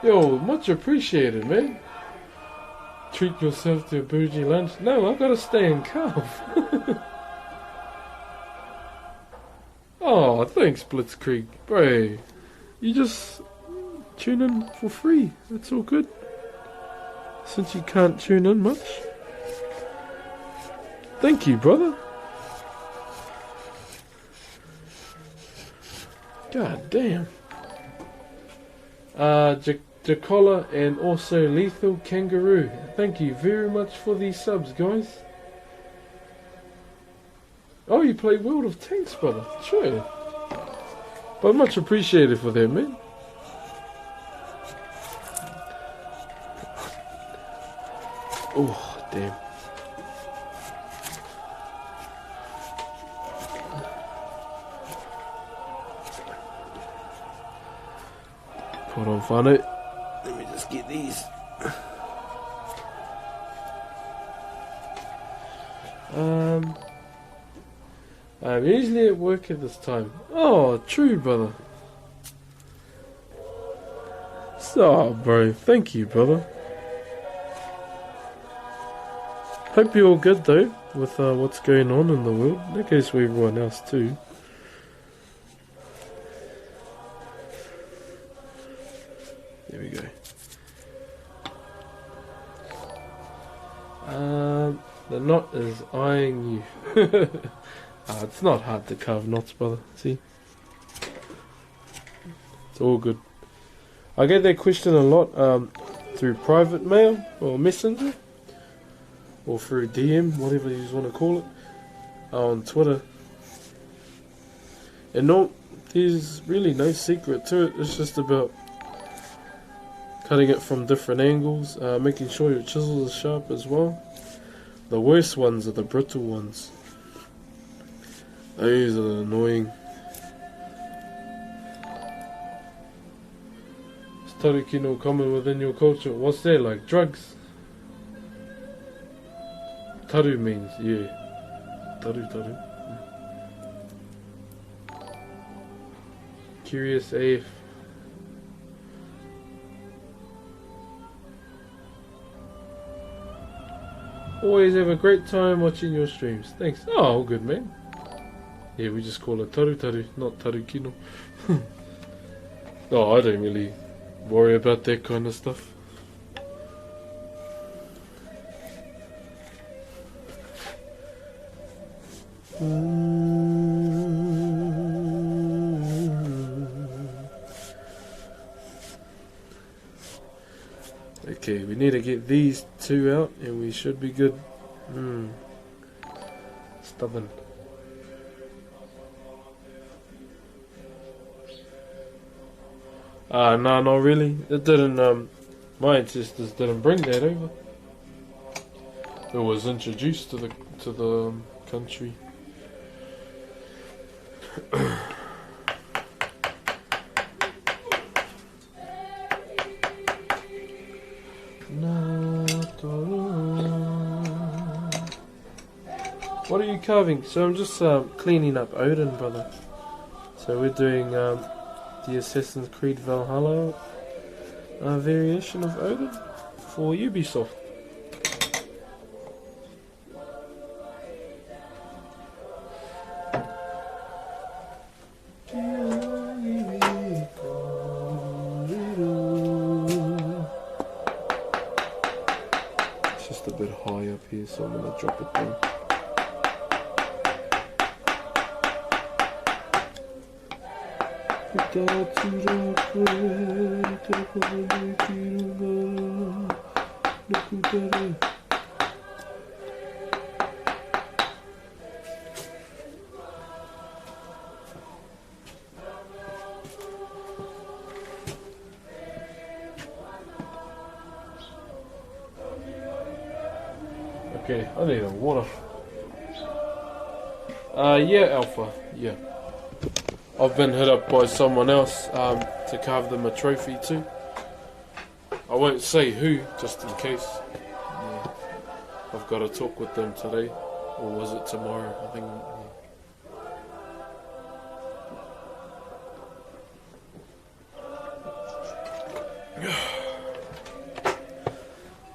Yo, much appreciated, man. Treat yourself to a bougie lunch. No, I gotta stay in Carve. Oh, thanks, Blitzkrieg. Bro, you just tune in for free. That's all good. Since you can't tune in much. Thank you, brother. God damn. Jacola and also Lethal Kangaroo. Thank you very much for these subs, guys. Oh, you play World of Tanks, brother. Sure. But much appreciated for that, man. Oh, damn. Hold on, Fanta. Let me just get these. I'm usually at work at this time. Oh, true, brother. So, bro, thank you, brother. Hope you're all good, though, with what's going on in the world. That goes for everyone else, too. There we go. The knot is eyeing you. It's not hard to carve knots, brother. See? It's all good. I get that question a lot through private mail or messenger or through DM, whatever you want to call it, on Twitter. And no, there's really no secret to it. It's just about cutting it from different angles, making sure your chisels are sharp as well. The worst ones are the brittle ones. Those are annoying. Is tarukino common within your culture? What's that, like drugs? Taru means, yeah. Taru. Curious AF. Always have a great time watching your streams. Thanks. Oh, all good, man. Yeah, we just call it taru, not tarukino. No, I don't really worry about that kind of stuff. Okay, we need to get these two out and we should be good. Stubborn. No, not really. It didn't, my ancestors didn't bring that over. It was introduced to the country. What are you carving? So I'm just cleaning up Odin, brother. So we're doing the Assassin's Creed Valhalla variation of Odin for UBISOFT. It's just a bit high up here, so I'm gonna drop it down. Okay, I need a water. Yeah, Alpha, yeah. I've been hit up by someone else to carve them a trophy too. I won't say who, just in case. Yeah. I've got to talk with them today, or was it tomorrow? I think. Yeah.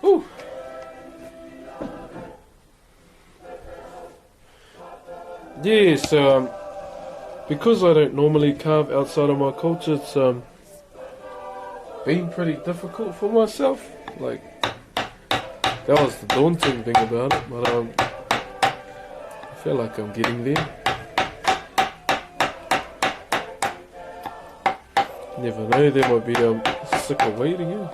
Whew. Yeah, so because I don't normally carve outside of my culture, it's been pretty difficult for myself. Like, that was the daunting thing about it, but I feel like I'm getting there. Never know, there might be sick of waiting, eh?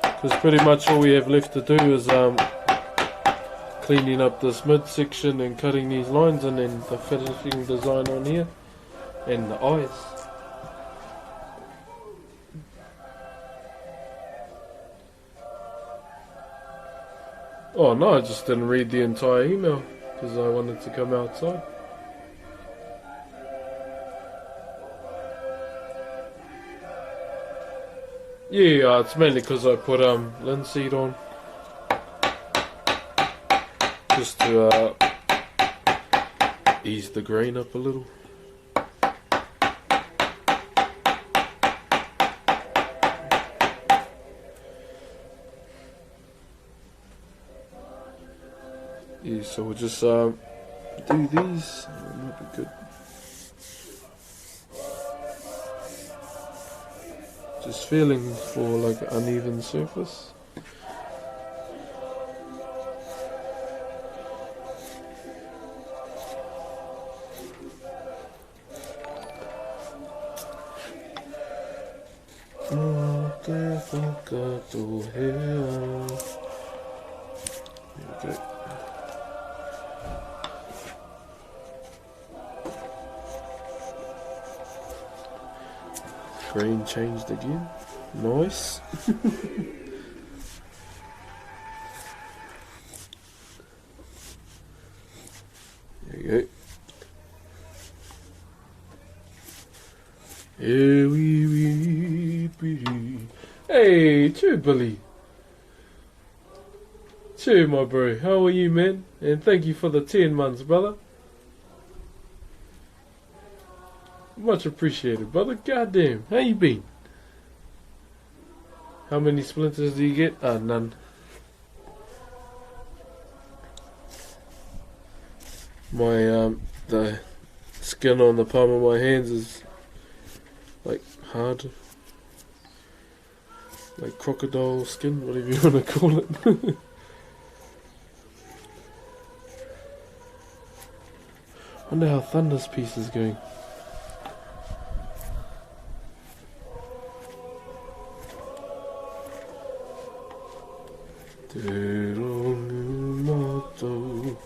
Because pretty much all we have left to do is cleaning up this midsection and cutting these lines, and then the finishing design on here and the eyes. Oh no, I just didn't read the entire email because I wanted to come outside. Yeah, it's mainly because I put linseed on. Just to ease the grain up a little. Yeah, so we'll just do these. That might be good. Just feeling for like an uneven surface. Okay. Grain changed again. Nice. There you go. Hey, Chur Billy. Chur, my bro. How are you, man? And thank you for the 10 months, brother. Much appreciated, brother. Goddamn. How you been? How many splinters do you get? None. My, the skin on the palm of my hands is, like, hard. Like crocodile skin, whatever you want to call it. Wonder how Thunder's piece is going. Te rongo moto.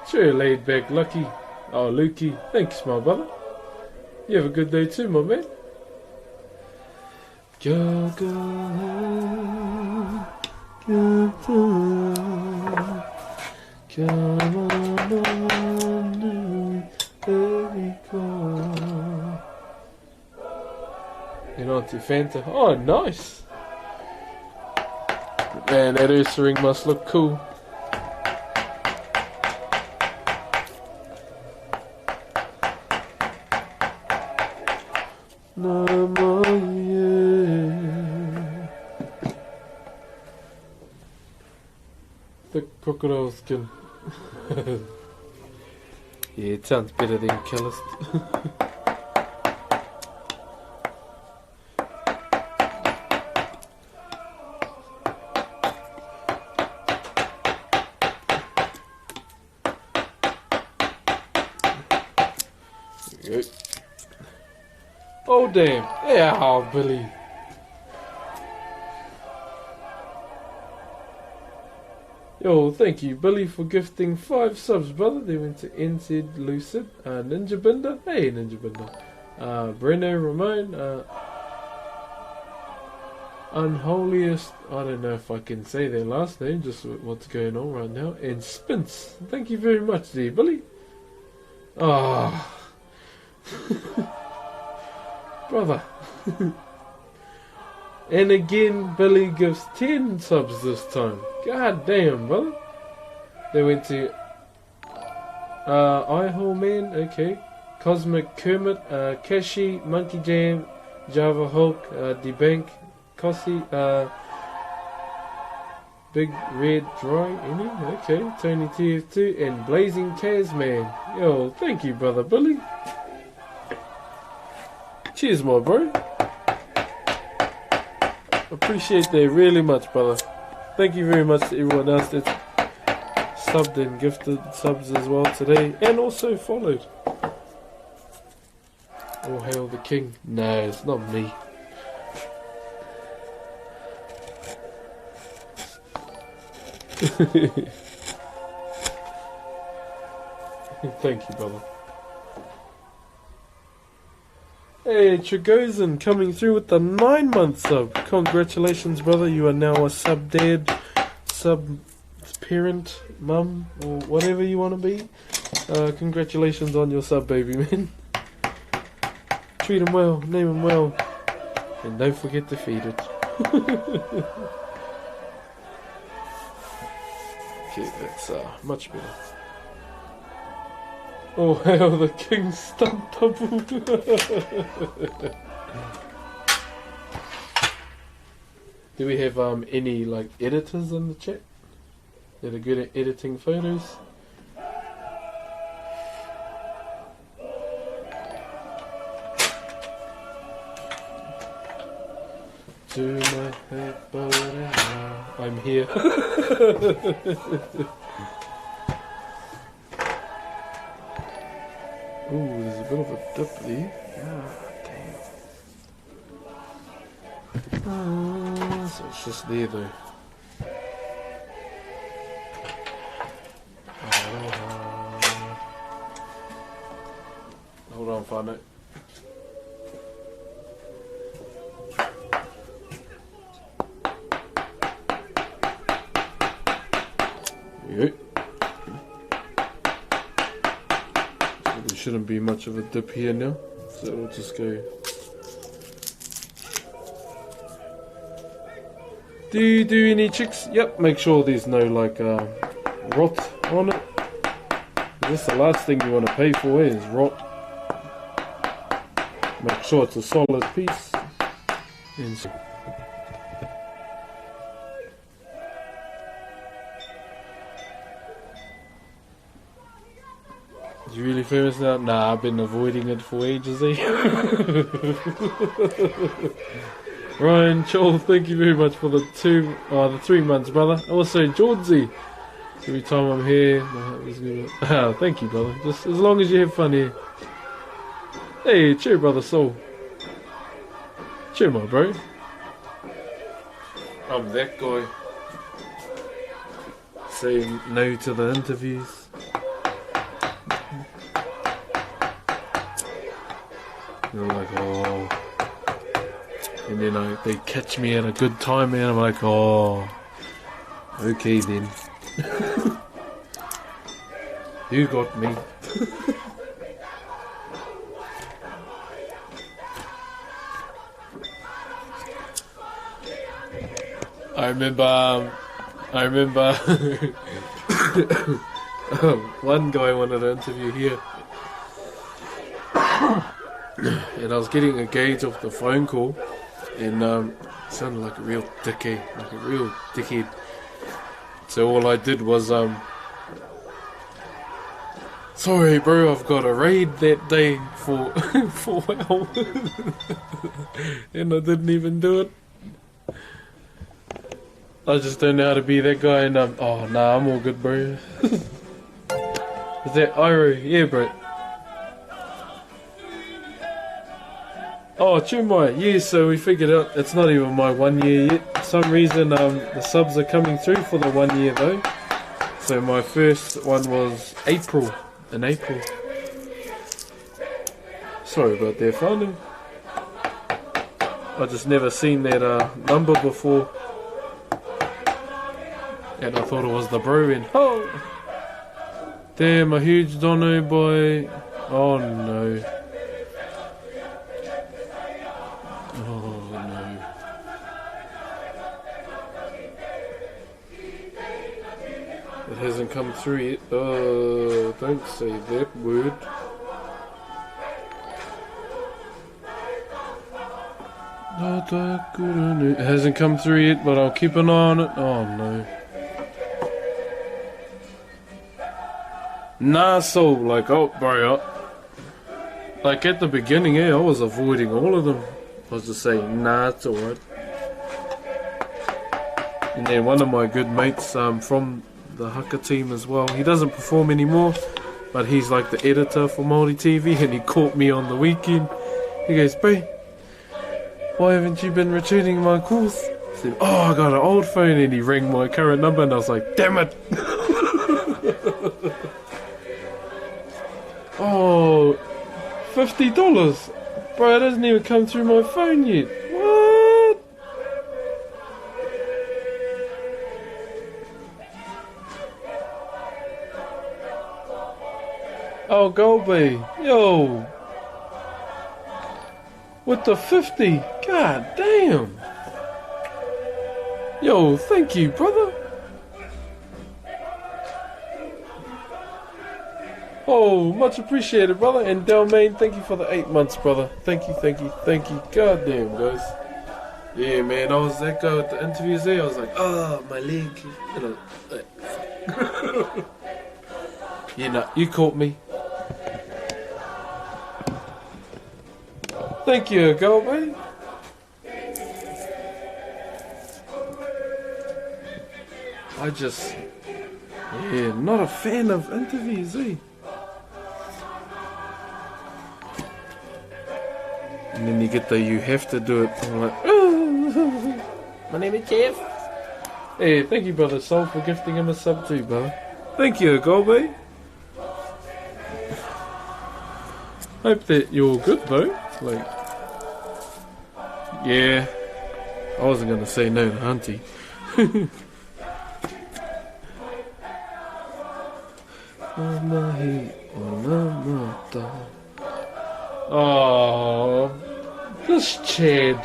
Sure, laid back, Lucky. Oh, Lukey, thanks, my brother. You have a good day too, my man. Go, go, go, go, come on, baby, go. And on to Fanta. Oh, nice. Man, that Ursa ring must look cool. No more, yeah. The crocodile skin. Yeah, it sounds better than calloused. There we go. Oh damn, yeah, Billy. Yo, thank you, Billy, for gifting 5 subs, brother. They went to NZ Lucid, Ninja Binder, hey Ninja Binder, Breno Ramon, Unholiest, I don't know if I can say their last name, just what's going on right now, and Spince. Thank you very much, there, Billy. Ah. Brother. And again, Billy gives 10 subs this time. God damn, brother. They went to Eyehole Man, okay. Cosmic Kermit, Kashi, Monkey Jam, Java Hulk, Debank, Kossi, Big Red Dry, any? Okay. Tony TF2 and Blazing Kazman. Yo, thank you, brother Billy. Cheers, my bro. Appreciate that really much, brother. Thank you very much to everyone else that's subbed and gifted subs as well today, and also followed. All hail the king. No, it's not me. Thank you, brother. Hey, Tragozin coming through with the 9-month sub. Congratulations, brother. You are now a sub dad, sub parent, mum, or whatever you want to be. Congratulations on your sub, baby, man. Treat him well, name him well, and don't forget to feed it. Okay, that's much better. Oh hell, the king stunt double. Do we have any like editors in the chat that are good at editing photos? To my head, but I'm here. Ooh, there's a bit of a dip there. God damn. So it's just there though. Hold on, Fanta. There shouldn't be much of a dip here now, so we'll just go. Do you do any chicks? Yep, make sure there's no like rot on it. That's the last thing you want to pay for is rot. Make sure it's a solid piece. And so you really famous now? Nah, I've been avoiding it for ages, eh? Ryan Chol, thank you very much for the 3 months, brother. Also, Georgie, Every time I'm here, my heart is gonna... thank you, brother. Just as long as you have fun here. Hey, cheer, brother Soul. Cheer, my bro. I'm that guy. Saying no to the interviews. They're like, oh. And then they catch me at a good time, and I'm like, oh. Okay then. You got me. I remember one guy wanted an interview here. And I was getting a gauge off the phone call, and it sounded like a real dickhead, So all I did was, sorry bro, I've got a raid that day for WoW. And I didn't even do it. I just don't know how to be that guy, and oh nah, I'm all good, bro. Is that Iro? Yeah, bro. Oh, Chumai, yeah, so we figured out it's not even my 1 year yet. For some reason, the subs are coming through for the 1 year though. So my first one was in April. Sorry about that, Fanta. I just never seen that number before. And I thought it was the bro, and oh! Damn, a huge dono by... Oh no. Oh no. It hasn't come through yet. Oh, don't say that word. It hasn't come through yet, but I'll keep an eye on it. Oh no. Nah, so like, oh bro, like at the beginning, I was avoiding all of them. I was just saying, nah, it's alright. And then one of my good mates from the Haka team as well, he doesn't perform anymore, but he's like the editor for Māori TV, and he caught me on the weekend. He goes, bro, why haven't you been returning my calls? I said, oh, I got an old phone, and he rang my current number, and I was like, damn it. Oh, $50? Bro, it hasn't even come through my phone yet. What? Oh, Golby. Yo. With the 50? God damn. Yo, thank you, brother. Oh, much appreciated, brother. And Delmain, thank you for the 8 months, brother. Thank you. God damn, guys. Yeah, man, I was that guy with the interviews there. I was like, oh, my leg. You know, you know, you caught me. Thank you, Galway. Yeah, not a fan of interviews, eh? And then you get the you have to do it. I'm like, oh, my name is Jeff. Hey, thank you, brother Soul, for gifting him a sub too, brother. Thank you, Golby. Hope that you're good though. Like, yeah, I wasn't gonna say no to Hunty. Oh, this Chad.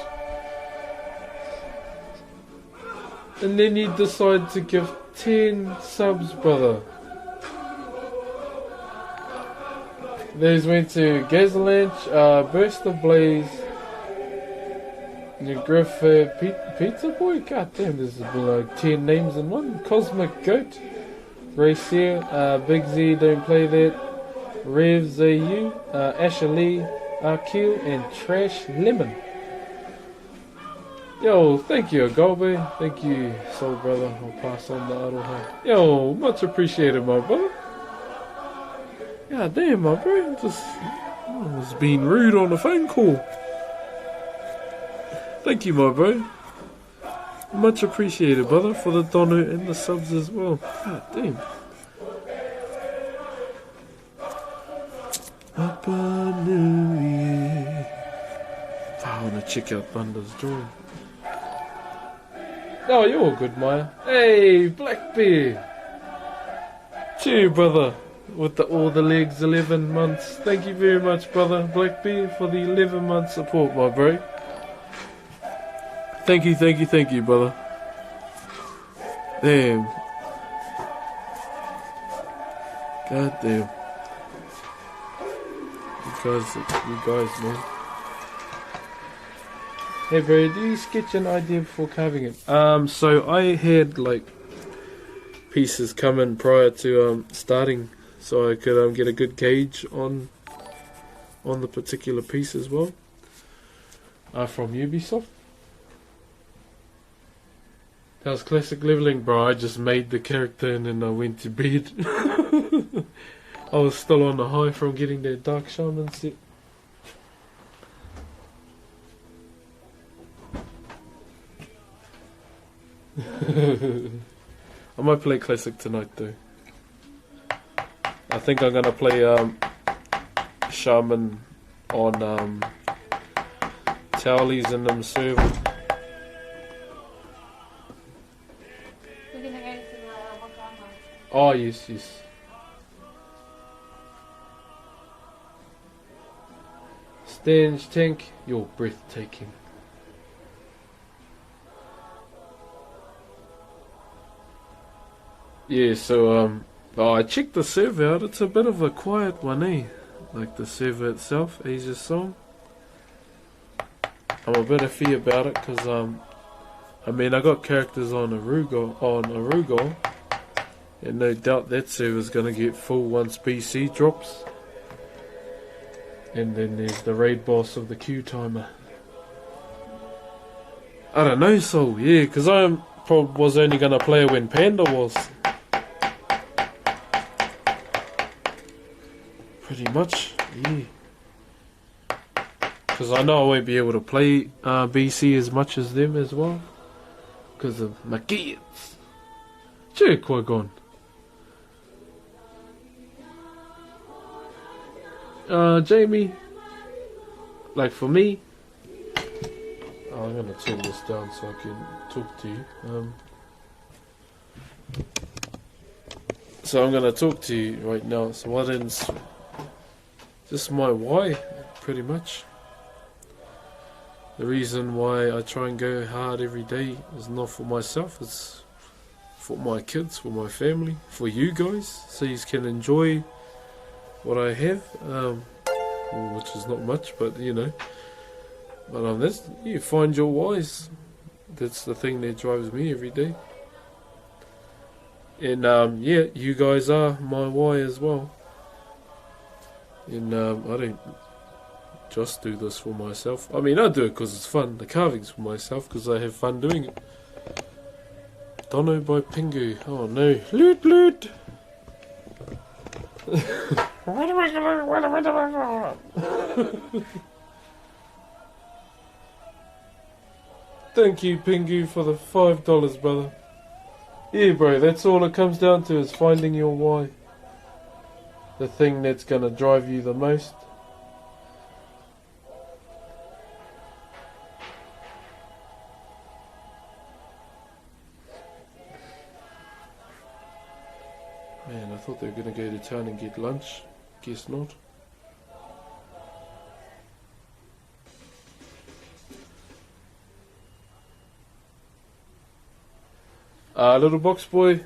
And then you decide to give 10 subs, brother. These went to Gazalanch, Burst of Blaze, Griff, Pizza Boy. God damn, there's like 10 names in one. Cosmic Goat, Racer, Big Z, don't play that. Rev ZU, Ashley, RQ, and Trash Lemon. Yo, thank you, Agobe. Thank you, soul brother. I'll pass on the aroha. Yo, much appreciated, my brother. God damn, my bro. I was being rude on the phone call. Thank you, my bro. Much appreciated, brother, for the dono and the subs as well. God damn. Up a New Year. I want to check out Thunder's drawing. Oh, you're all good, Maya. Hey, Blackbeard. Cheer, brother. With all the legs, 11 months. Thank you very much, brother Blackbeard, for the 11-month support, my bro. Thank you, brother. Damn. God damn. You guys, man. Hey, bro, do you sketch an idea before carving it? So I had, like, pieces come in prior to, starting, so I could, get a good gauge on the particular piece as well. From UBISOFT. That was classic leveling, bro. I just made the character and then I went to bed. I was still on the high from getting that Dark Shaman set. I might play classic tonight though. I think I'm gonna play Shaman on Towlies and them server. Oh yes. Stange Tank, you're breathtaking. Yeah, so I checked the server out. It's a bit of a quiet one, eh? Like the server itself, Asia Song. I'm a bit iffy about it because I mean I got characters on Arugo, and no doubt that server's gonna get full once BC drops. And then there's the raid boss of the Q timer. I don't know, so yeah, because I was only gonna play it when Panda was. Pretty much, yeah. Because I know I won't be able to play BC as much as them as well. Because of my kids. Cheer, Qui-Gon. Jamie, like for me, I'm going to turn this down so I can talk to you. So I'm going to talk to you right now. So what is just my why, pretty much. The reason why I try and go hard every day is not for myself, it's for my kids, for my family, for you guys, so you can enjoy what I have, which is not much, but you know. But that's, you find your whys. That's the thing that drives me every day. And yeah, you guys are my why as well. And I don't just do this for myself. I mean, I do it because it's fun. The carving's for myself because I have fun doing it. Dono by Pingu. Oh no. Loot! Thank you, Pingu, for the $5, brother. Yeah, bro, that's all it comes down to, is finding your why. The thing that's gonna drive you the most. Man, I thought they were gonna go to town and get lunch. Guess not. Little box boy,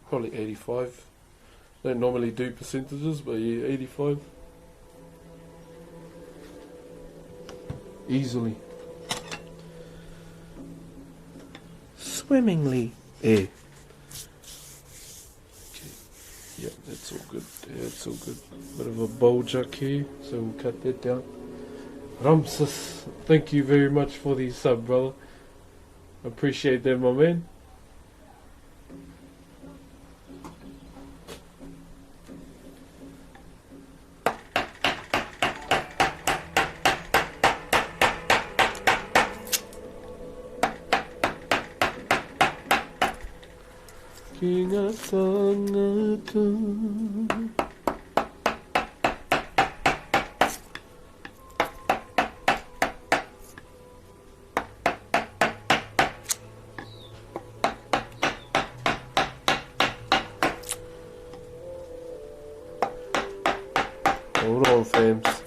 probably 85. Don't normally do percentages, but yeah, 85. Easily. Swimmingly. Yeah. Okay. Yeah, that's all good. Yeah, that's all good. Bit of a bulge up here, so we'll cut that down. Ramses, thank you very much for the sub, brother. Appreciate that, my man. Hold on, fams.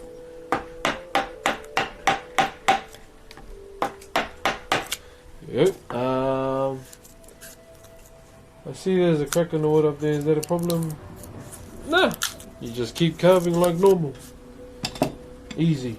Yep. I see there's a crack in the wood up there. Is that a problem? Nah. You just keep carving like normal. Easy.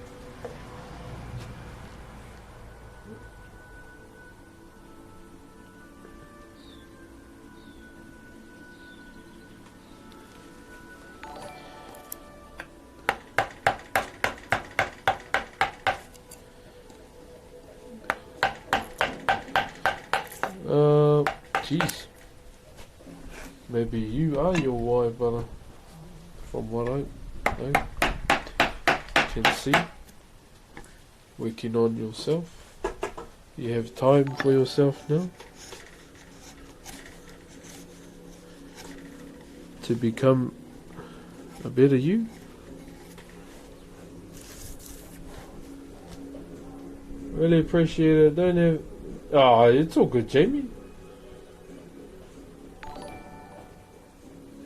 Jeez. Maybe you are your wife, brother. From what I can see. Working on yourself. You have time for yourself now. To become a better you. Really appreciate it. Don't have... Oh, it's all good, Jamie.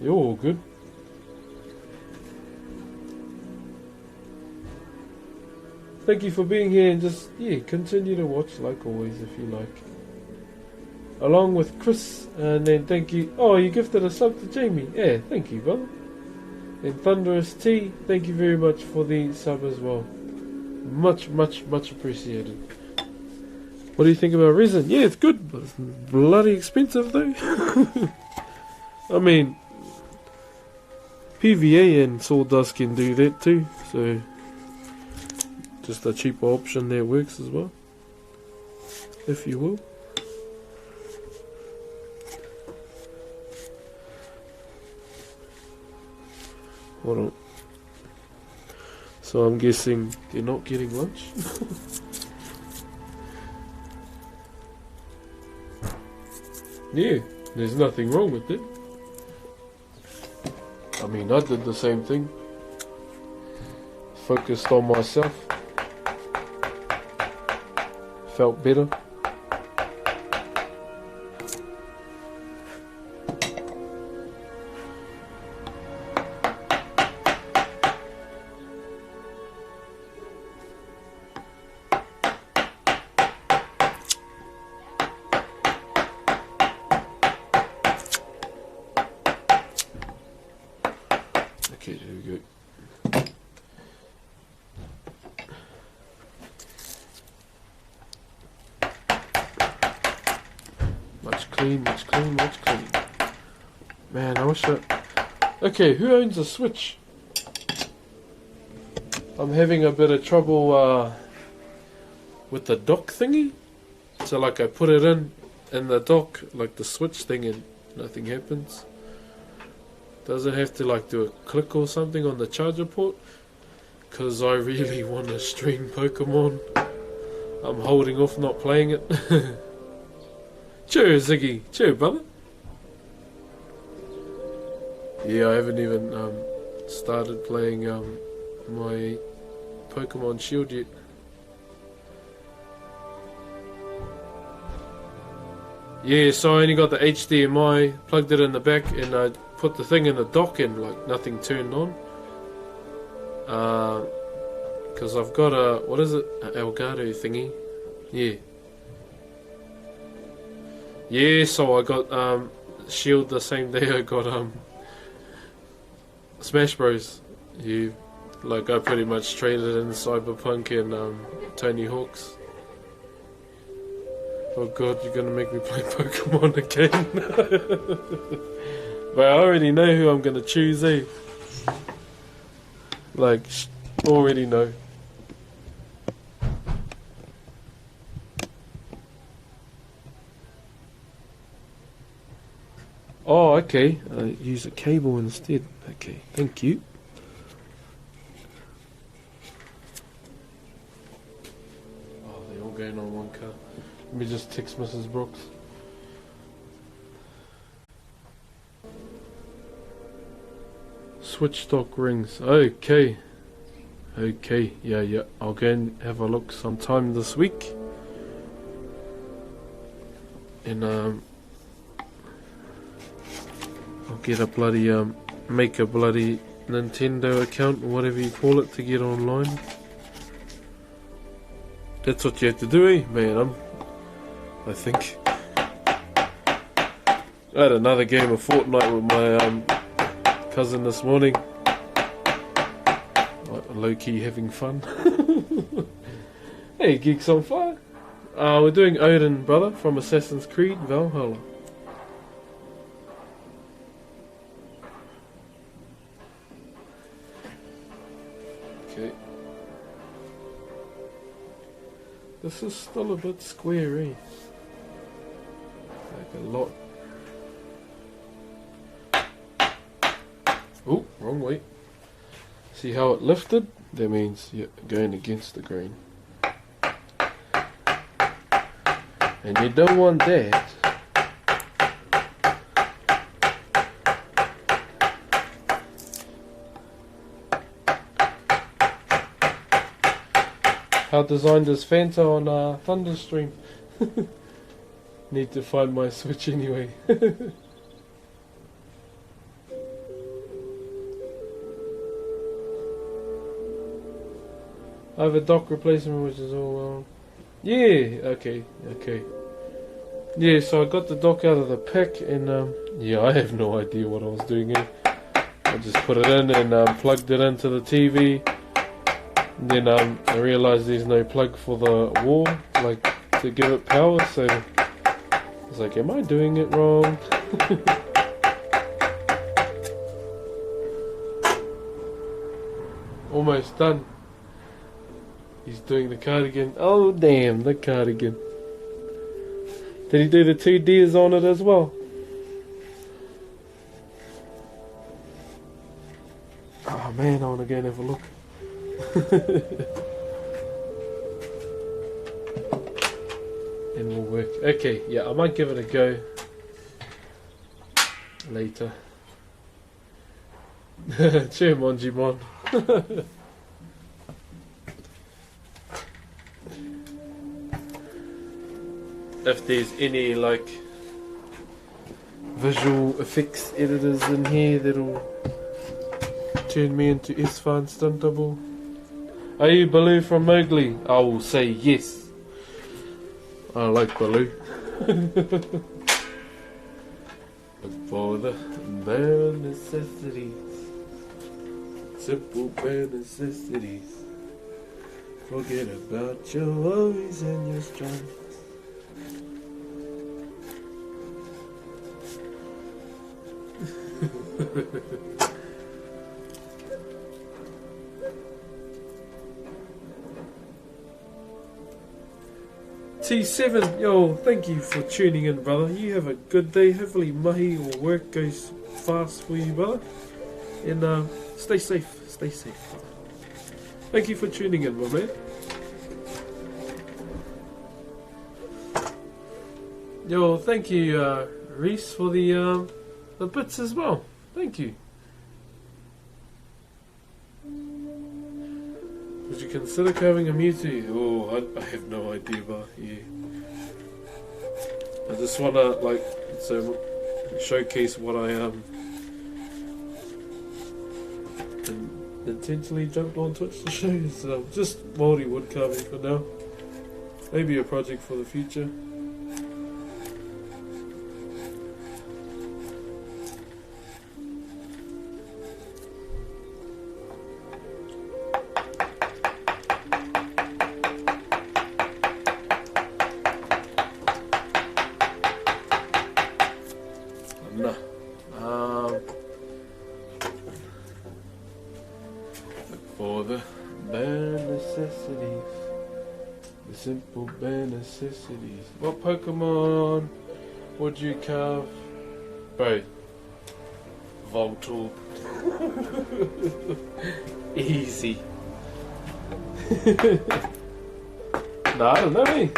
You're all good. Thank you for being here and just, yeah, continue to watch like always if you like. Along with Chris, and then thank you. Oh, you gifted a sub to Jamie. Yeah, thank you, brother. And Thunderous T, thank you very much for the sub as well. Much, much, much appreciated. What do you think about resin? Yeah, it's good, but it's bloody expensive though. I mean, PVA and sawdust can do that too, so just a cheaper option that works as well, if you will. Hold on. So I'm guessing they're not getting lunch. Yeah, there's nothing wrong with it. I mean, I did the same thing. Focused on myself. Felt better. Okay, there we go. Much clean, much clean, much clean. Man, I wish I... Okay, who owns a Switch? I'm having a bit of trouble with the dock thingy. So like I put it in the dock, like the Switch thing, and nothing happens. Does it have to like do a click or something on the charger port? Because I really want to stream Pokemon. I'm holding off not playing it. Chur, Ziggy. Chur, brother. Yeah, I haven't even started playing my Pokemon Shield yet. Yeah, so I only got the HDMI, plugged it in the back, and I put the thing in the dock and like nothing turned on. Because I've got a, what is it? An Elgato thingy. Yeah. Yeah, so I got Shield the same day I got Smash Bros. You, like I pretty much traded in Cyberpunk and Tony Hawk's. Oh god, you're gonna make me play Pokemon again. But I already know who I'm gonna choose, eh? Like, already know. okay. Use a cable instead. Okay, thank you. Oh, they're all going on one car. Let me just text Mrs. Broxh. Switch stock rings. Okay. Okay, yeah. I'll go and have a look sometime this week. And I'll get a bloody make a bloody Nintendo account or whatever you call it to get online. That's what you have to do, eh, man? I think I had another game of Fortnite with my cousin this morning. Low-key having fun. Hey, Geeks on Fire. We're doing Odin, brother, from Assassin's Creed Valhalla. Okay. This is still a bit square, eh? Like a lot. Oh, wrong way. See how it lifted? That means you're going against the grain. And you don't want that. How designed is Fanta on Thunderstream? Need to find my Switch anyway. I have a dock replacement which is all yeah, okay. Yeah, so I got the dock out of the pack and yeah, I have no idea what I was doing here. I just put it in and plugged it into the TV. And then I realised there's no plug for the wall, like to give it power, so I was like, am I doing it wrong? Almost done. He's doing the cardigan. Oh damn, the cardigan. Did he do the 2 deers on it as well? Oh man, I want to go and have a look. And we'll work. Okay, yeah, I might give it a go later. Chur Whanau. If there's any like visual effects editors in here that'll turn me into Esfands stunt double. Are you Baloo from Mowgli? I will say yes. I like Baloo. Look for the bare necessities, simple bare necessities. Forget about your worries and your strife. T7, yo, thank you for tuning in, brother. You have a good day. Hopefully mahi or work goes fast for you, brother. And stay safe, brother. Thank you for tuning in, my man. Yo, thank you, Reese, for the bits as well. Thank you. Would you consider carving a Mewtwo? Oh, I have no idea, but yeah. I just wanna showcase what I intentionally jumped on Twitch to show. So just Māori wood carving for now. Maybe a project for the future. For the bare necessities, the simple bare necessities. What Pokemon would you carve? Bro, Voltool. Easy. No, I don't know me.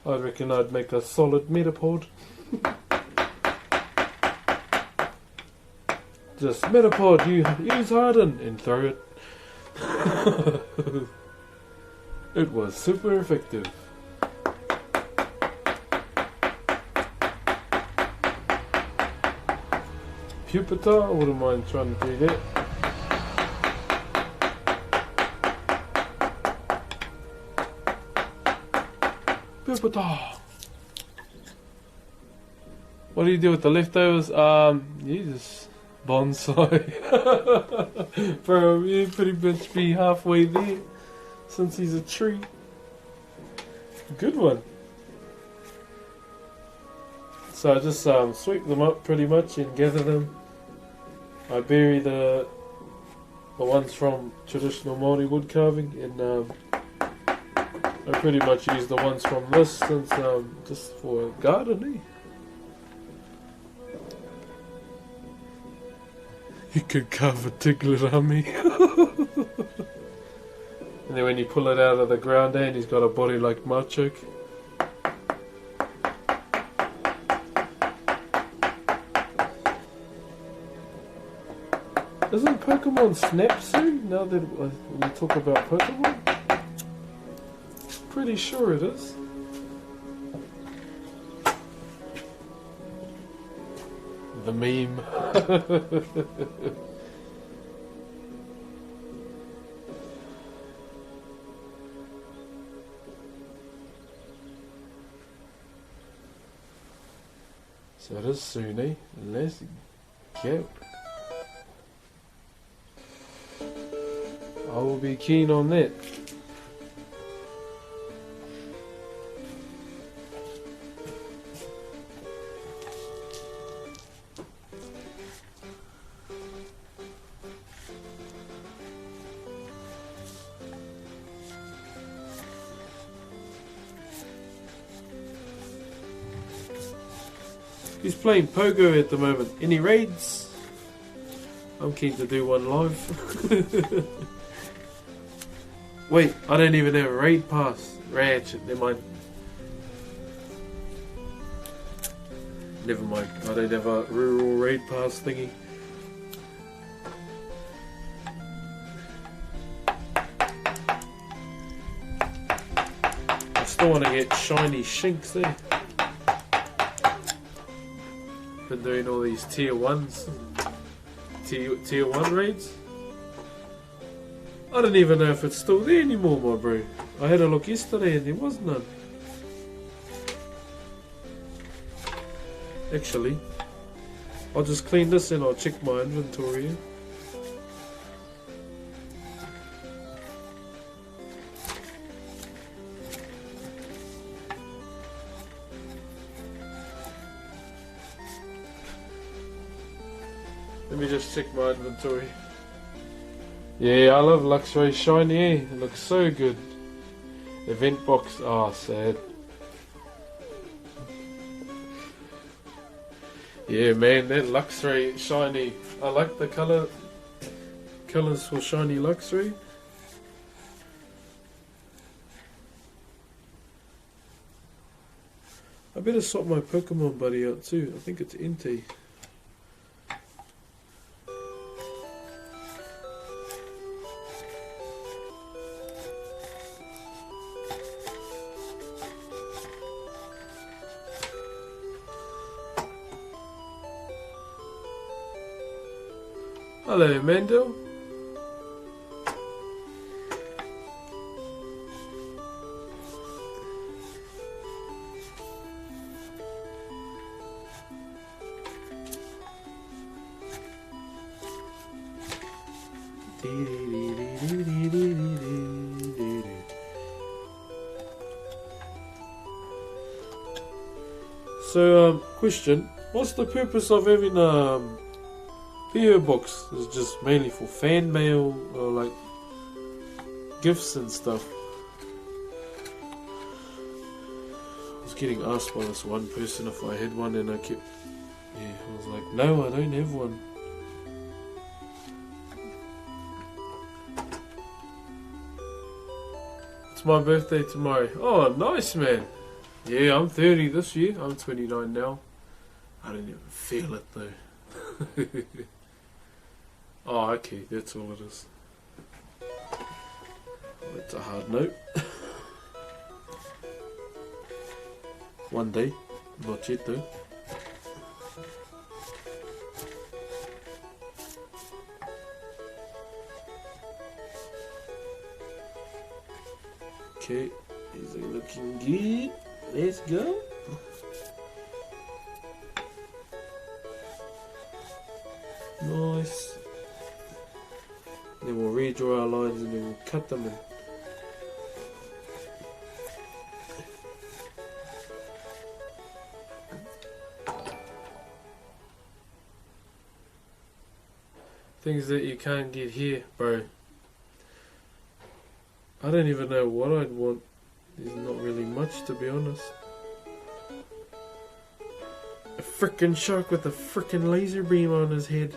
I reckon I'd make a solid Metapod. Just Metapod, you use Harden and throw it. It was super effective. Pupitar, I wouldn't mind trying to do that. Pupitar. What do you do with the leftovers? You just bonsai. Bro, you pretty much be halfway there since he's a tree. Good one. So I just sweep them up pretty much and gather them. I bury the ones from traditional Māori wood carving, and I pretty much use the ones from this since just for gardening. You could carve a Tiglet army. And then when you pull it out of the ground, and he's got a body like Machoke. Isn't Pokemon Snap soon? Now that we talk about Pokemon? Pretty sure it is. The meme. So it is soon, eh? Let's go. I will be keen on that. He's playing Pogo at the moment. Any raids? I'm keen to do one live. Wait, I don't even have a raid pass. Ratchet, never mind. Never mind, I don't have a rural raid pass thingy. I still want to get shiny shinks there. Been doing all these tier 1s. Tier 1 raids. I don't even know if it's still there anymore, my bro. I had a look yesterday and there was none. Actually, I'll just clean this and I'll check my inventory. Let me just check my inventory. Yeah, I love Luxray Shiny, eh? It looks so good. Event box, ah, sad. Yeah, man, that Luxray Shiny. I like the colours for Shiny Luxray. I better swap my Pokemon buddy out too. I think it's Entei. Hello, Mendel. So, question, what's the purpose of having PO box? Is it just mainly for fan mail or like gifts and stuff? I was getting asked by this one person if I had one, and I kept, I was like, no, I don't have one. It's my birthday tomorrow. Oh, nice, man. Yeah, I'm 30 this year. I'm 29 now. I don't even feel it though. Oh, okay, that's all it is. That's a hard note. One day, not yet though. Okay, is it looking good? Let's go. Nice. Then we'll redraw our lines and then we'll cut them in. Things that you can't get here, bro. I don't even know what I'd want. There's not really much, to be honest. A frickin' shark with a frickin' laser beam on his head.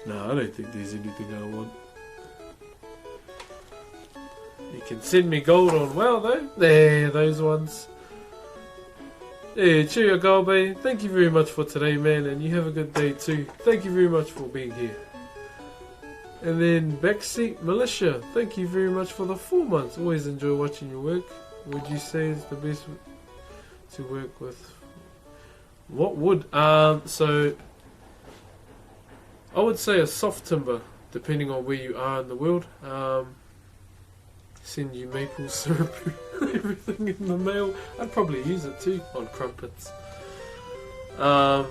No, I don't think there's anything I want. You can send me gold on WoW though. There, those ones. Yeah, cheerio Galbe. Thank you very much for today, man, and you have a good day too. Thank you very much for being here. And then Backseat Militia, thank you very much for the 4 months. Always enjoy watching your work. Would you say it's the best to work with? What wood? So I would say a soft timber, depending on where you are in the world. Send you maple syrup, everything in the mail. I'd probably use it too on crumpets. The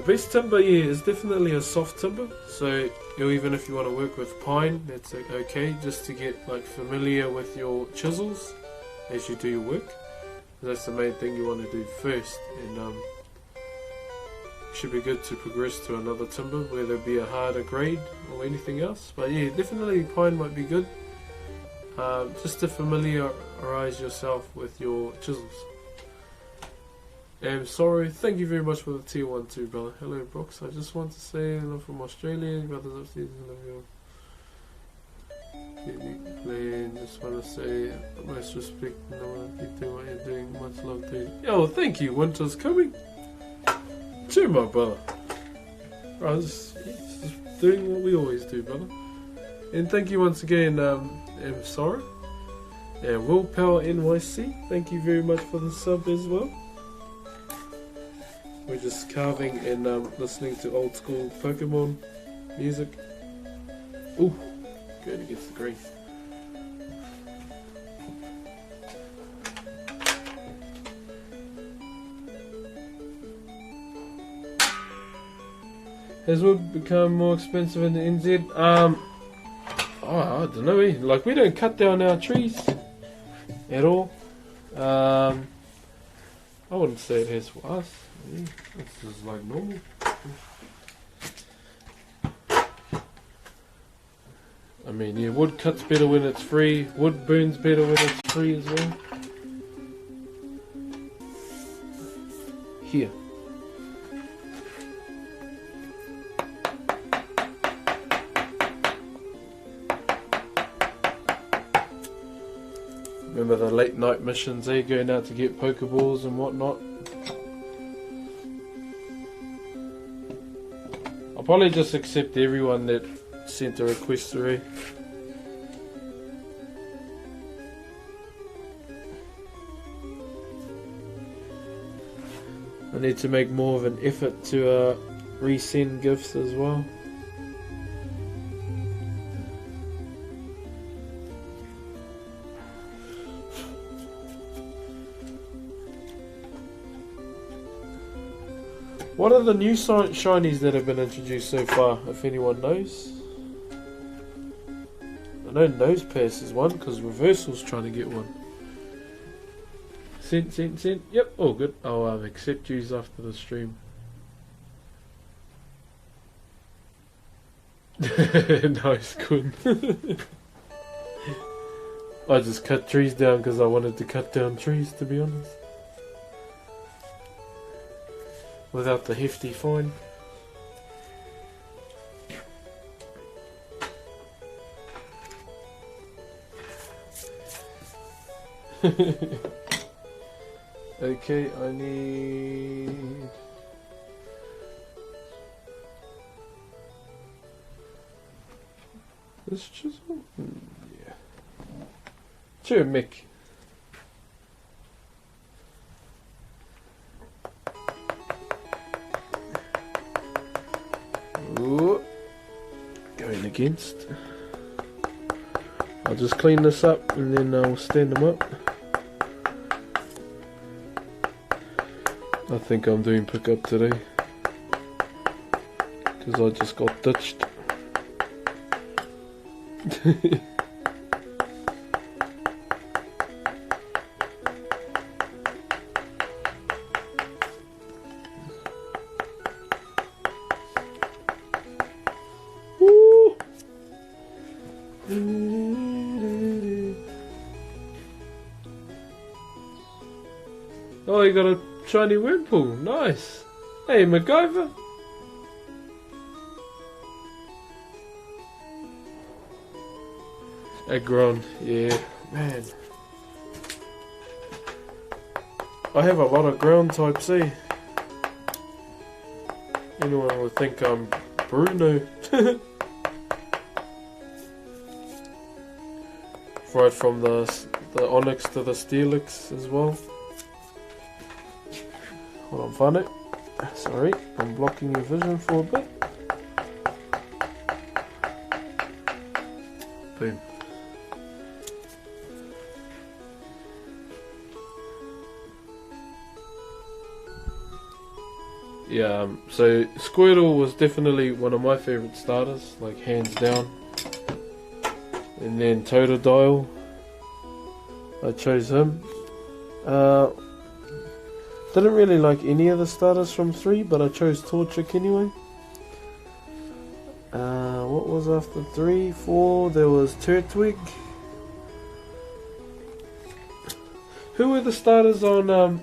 best timber, yeah, is definitely a soft timber. So even if you want to work with pine, that's okay, just to get like familiar with your chisels as you do your work. That's the main thing you want to do first, and should be good to progress to another timber, whether it be a harder grade or anything else. But yeah, definitely pine might be good, just to familiarize yourself with your chisels. And sorry, thank you very much for the tier 1 too, brother. Hello, Broxh. I just want to say hello from Australia, brothers upstairs in the just want to say most respect, keep doing what you're doing. Much love to you. Yo, thank you. Winter's coming. Cheer, my brother. I was just doing what we always do, brother. And thank you once again, sorry. And Willpower NYC, thank you very much for the sub as well. We're just carving and listening to old school Pokemon music. Ooh, good against the green. Has wood become more expensive in the NZ? I don't know. Like, we don't cut down our trees at all. I wouldn't say it has for us. Yeah, this is like normal. I mean, yeah, wood cuts better when it's free. Wood burns better when it's free as well. Here. Remember the late night missions, going out to get Pokeballs and whatnot? I'll probably just accept everyone that sent a request through. I need to make more of an effort to resend gifts as well. What are the new shinies that have been introduced so far, if anyone knows? I know Nosepass is one, because Reversal's trying to get one. Sent. Yep, all good. I'll accept yous after the stream. Nice, good. I just cut trees down because I wanted to cut down trees, to be honest. Without the hefty fine. Okay, I need... this chisel? Yeah. Sure, Mick. Ooh. Going against. I'll just clean this up and then I'll stand them up. I think I'm doing pickup today because I just got ditched. Oh, you got a shiny Whirlpool. Nice. Hey, MacGyver. A ground. Yeah, man. I have a lot of ground types, eh? Anyone would think I'm Bruno. Right from the Onyx to the Steelix as well. Hold on, find it. Sorry, I'm blocking your vision for a bit. Boom. Yeah, so Squirtle was definitely one of my favourite starters, like hands down. And then Totodile, I chose him. Didn't really like any of the starters from 3, but I chose Torchic anyway. What was after 3, 4? There was Turtwig. Who were the starters on,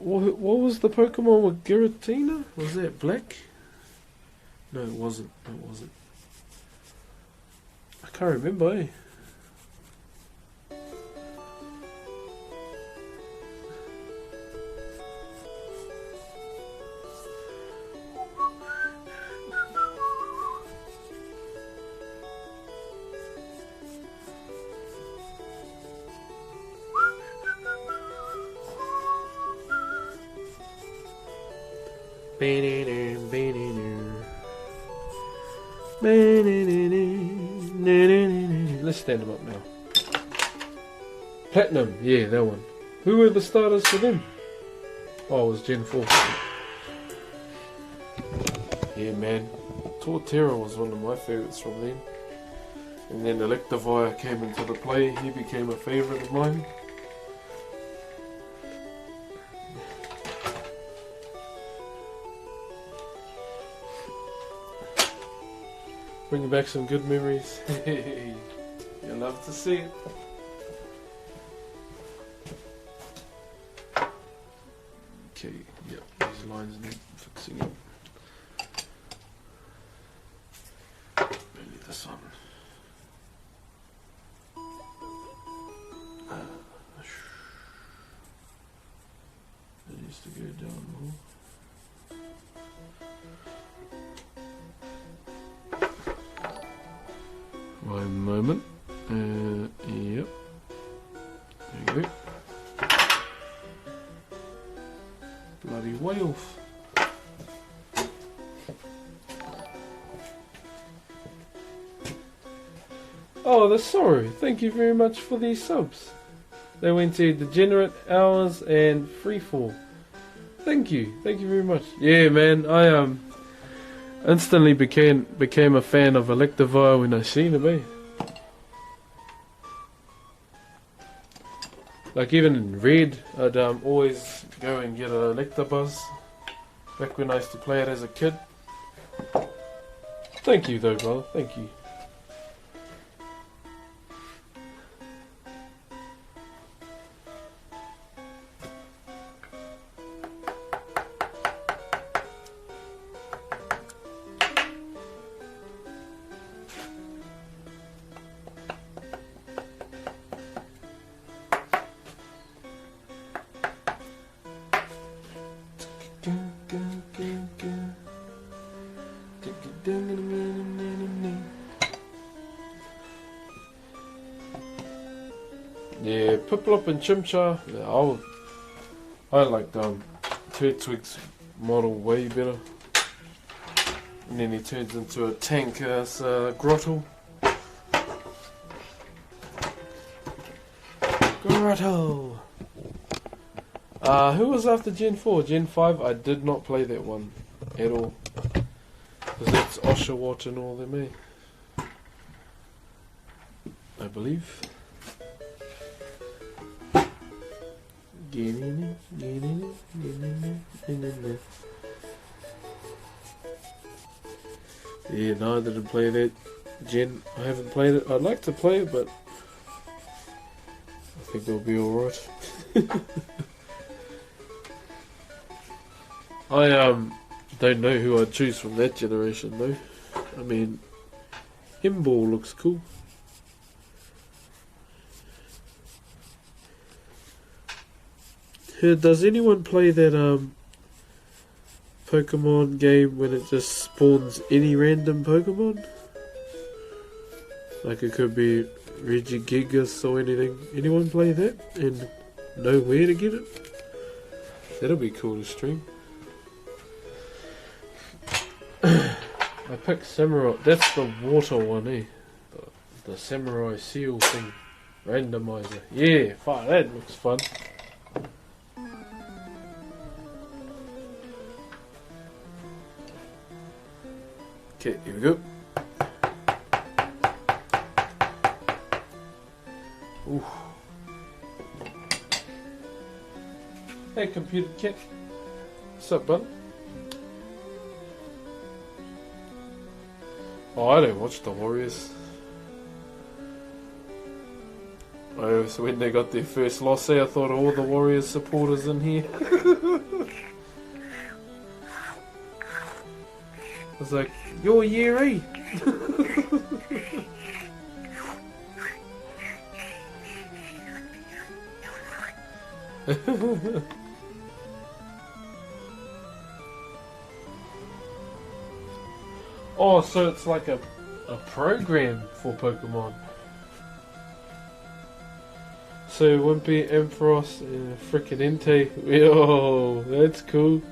what was the Pokemon with Giratina? Was that Black? No, it wasn't. It wasn't. I can't remember, eh? Let's stand them up now. Platinum, yeah, that one. Who were the starters for them? Oh, it was Gen 4. Yeah, man. Torterra was one of my favourites from them. And then Electivire came into the play. He became a favourite of mine. Bringing back some good memories. You'll love to see it. Okay, yep, these lines need fixing up. Maybe this one. It needs to go down more. One moment. Yep. There you go. Bloody whale. Oh, the sorry. Thank you very much for these subs. They went to Degenerate, Hours, and Freefall. Thank you. Thank you very much. Yeah, man. I instantly became a fan of Electivire when I seen it, eh? Like even in Red, I'd always go and get an Electabuzz. Back when I used to play it as a kid. Thank you though, brother. Thank you. Piplup and Chimchar. Yeah, I liked Turtwig's model way better. And then he turns into a tank Grotto. Grotto! Who was after Gen 4? Gen 5? I did not play that one at all. Because that's Oshawott and all them, eh? I believe. Yeah, no, I didn't play that Gen. I haven't played it. I'd like to play it, but I think it'll be alright. I don't know who I'd choose from that generation though. I mean, Himball looks cool. Does anyone play that Pokemon game when it just spawns any random Pokemon? Like it could be Regigigas or anything. Anyone play that and know where to get it? That'll be cool to stream. I picked Samurai. That's the water one, eh? The Samurai Seal thing. Randomizer. Yeah, fuck, that looks fun. Okay, here we go. Ooh. Hey, computer kid. What's up, bud? Oh, I don't watch the Warriors. So when they got their first loss there, I thought all the Warriors supporters in here. I was like, you're Yeri! Oh, so it's like a program for Pokemon. So Wimpy, Ampharos, and frickin' Entei. Yo, that's cool.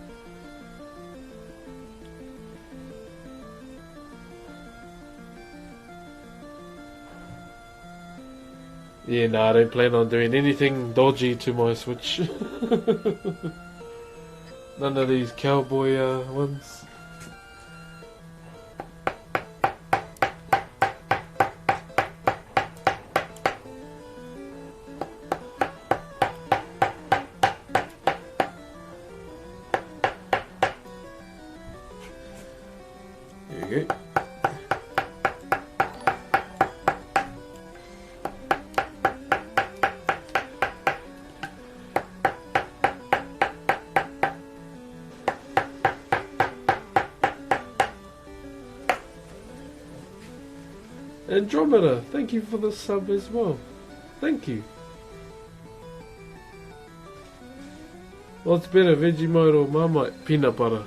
Yeah, nah, I don't plan on doing anything dodgy to my Switch. None of these cowboy ones. There you go. Andromeda, thank you for the sub as well. Thank you. What's better, Vegemite or Marmite? Peanut butter.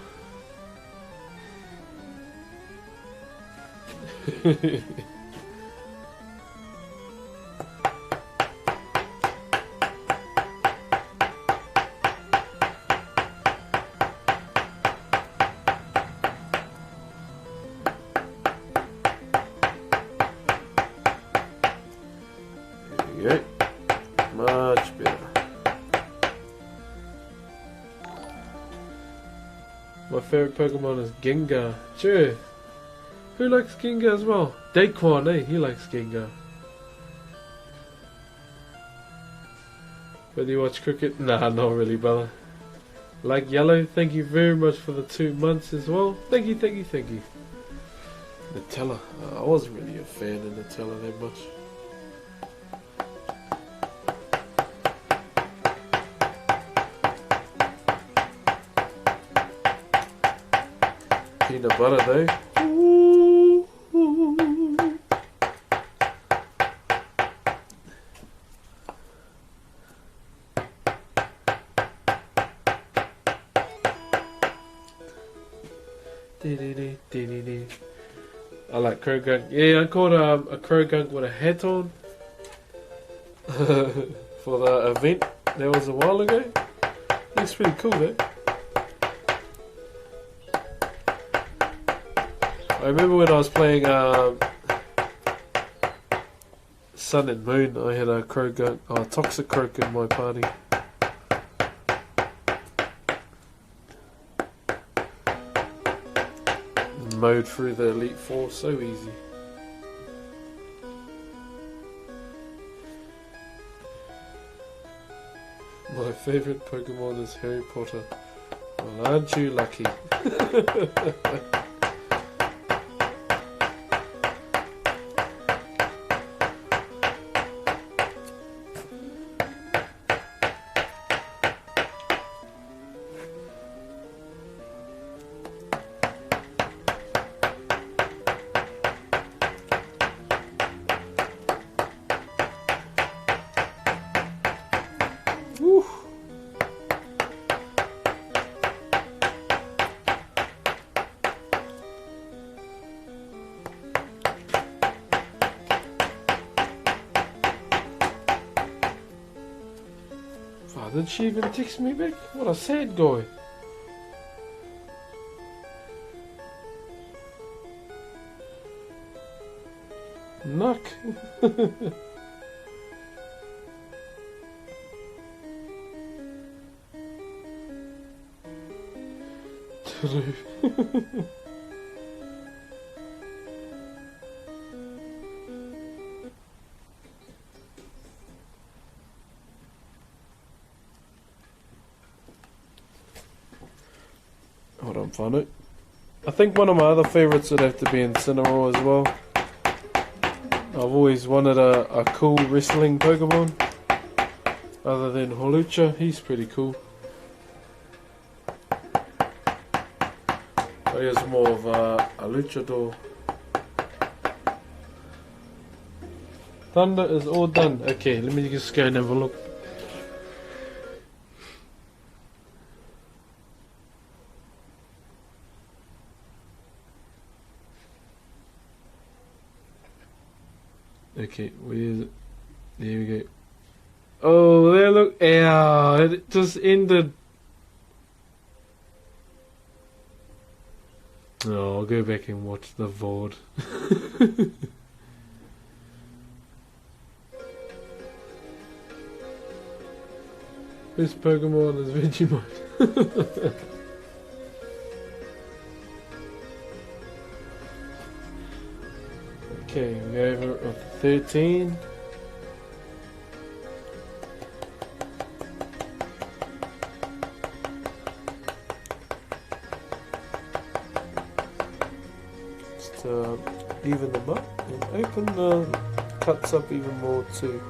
Much better. My favourite Pokemon is Gengar. Sure. Who likes Gengar as well? Daquan, eh? He likes Gengar. But do you watch cricket? Nah, not really, brother. Like Yellow, thank you very much for the 2 months as well. Thank you, thank you, thank you. Nutella. I wasn't really a fan of Nutella that much. Peanut butter though. Ooh, ooh. I like Krogunk. Yeah, I caught a Krogunk with a hat on. for the event that was a while ago. It's pretty cool though. I remember when I was playing Sun and Moon, I had a toxic croak in my party. Mode through the Elite Four so easy. My favourite Pokemon is Harry Potter. Well, aren't you lucky? Did she even text me back? What a sad guy. Nuck. True. Hold on, Fanta. I think one of my other favourites would have to be Incineroar as well. I've always wanted a cool wrestling Pokemon. Other than Holucha, he's pretty cool. He is more of a luchador. Thunder is all done. Okay, let me just go and have a look. Okay, where is it? There we go. Oh, there, look. Ow, it just ended. Oh, I'll go back and watch the VOD. This Pokemon is Vegemite. Okay, we go over 13. Just even them up and open the cuts up even more too.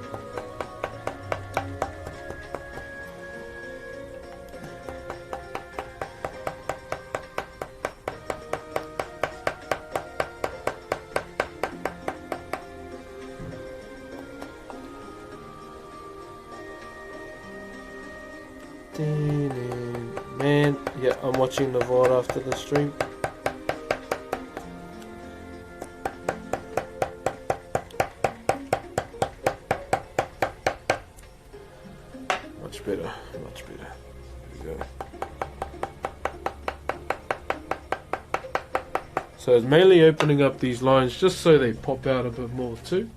Man, yeah, I'm watching the VOD after the stream. Much better, much better. There we go. So it's mainly opening up these lines just so they pop out a bit more too.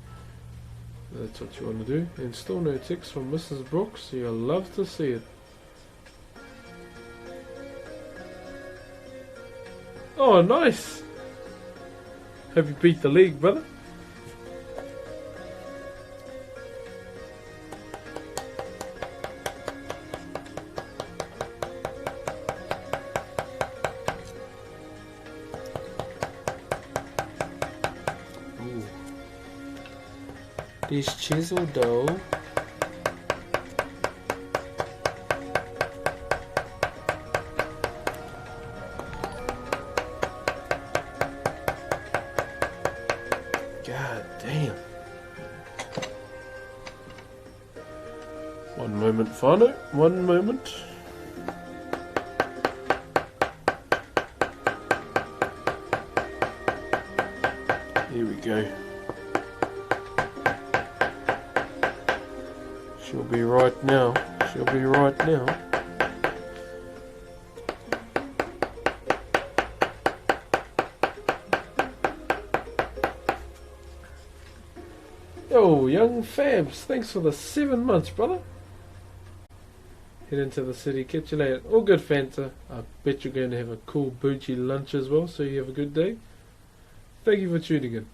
That's what you want to do. And still no text from Mrs. Broxh. You'll love to see it. Oh, nice! Hope you beat the league, brother. Ooh. This chisel dough. God damn. One moment, Fano. One moment. Here we go. She'll be right now. She'll be right now. Yo, young Fabs, thanks for the 7 months, brother. Head into the city, catch you later. All good, Fanta. I bet you're going to have a cool bougie lunch as well, so you have a good day. Thank you for tuning in.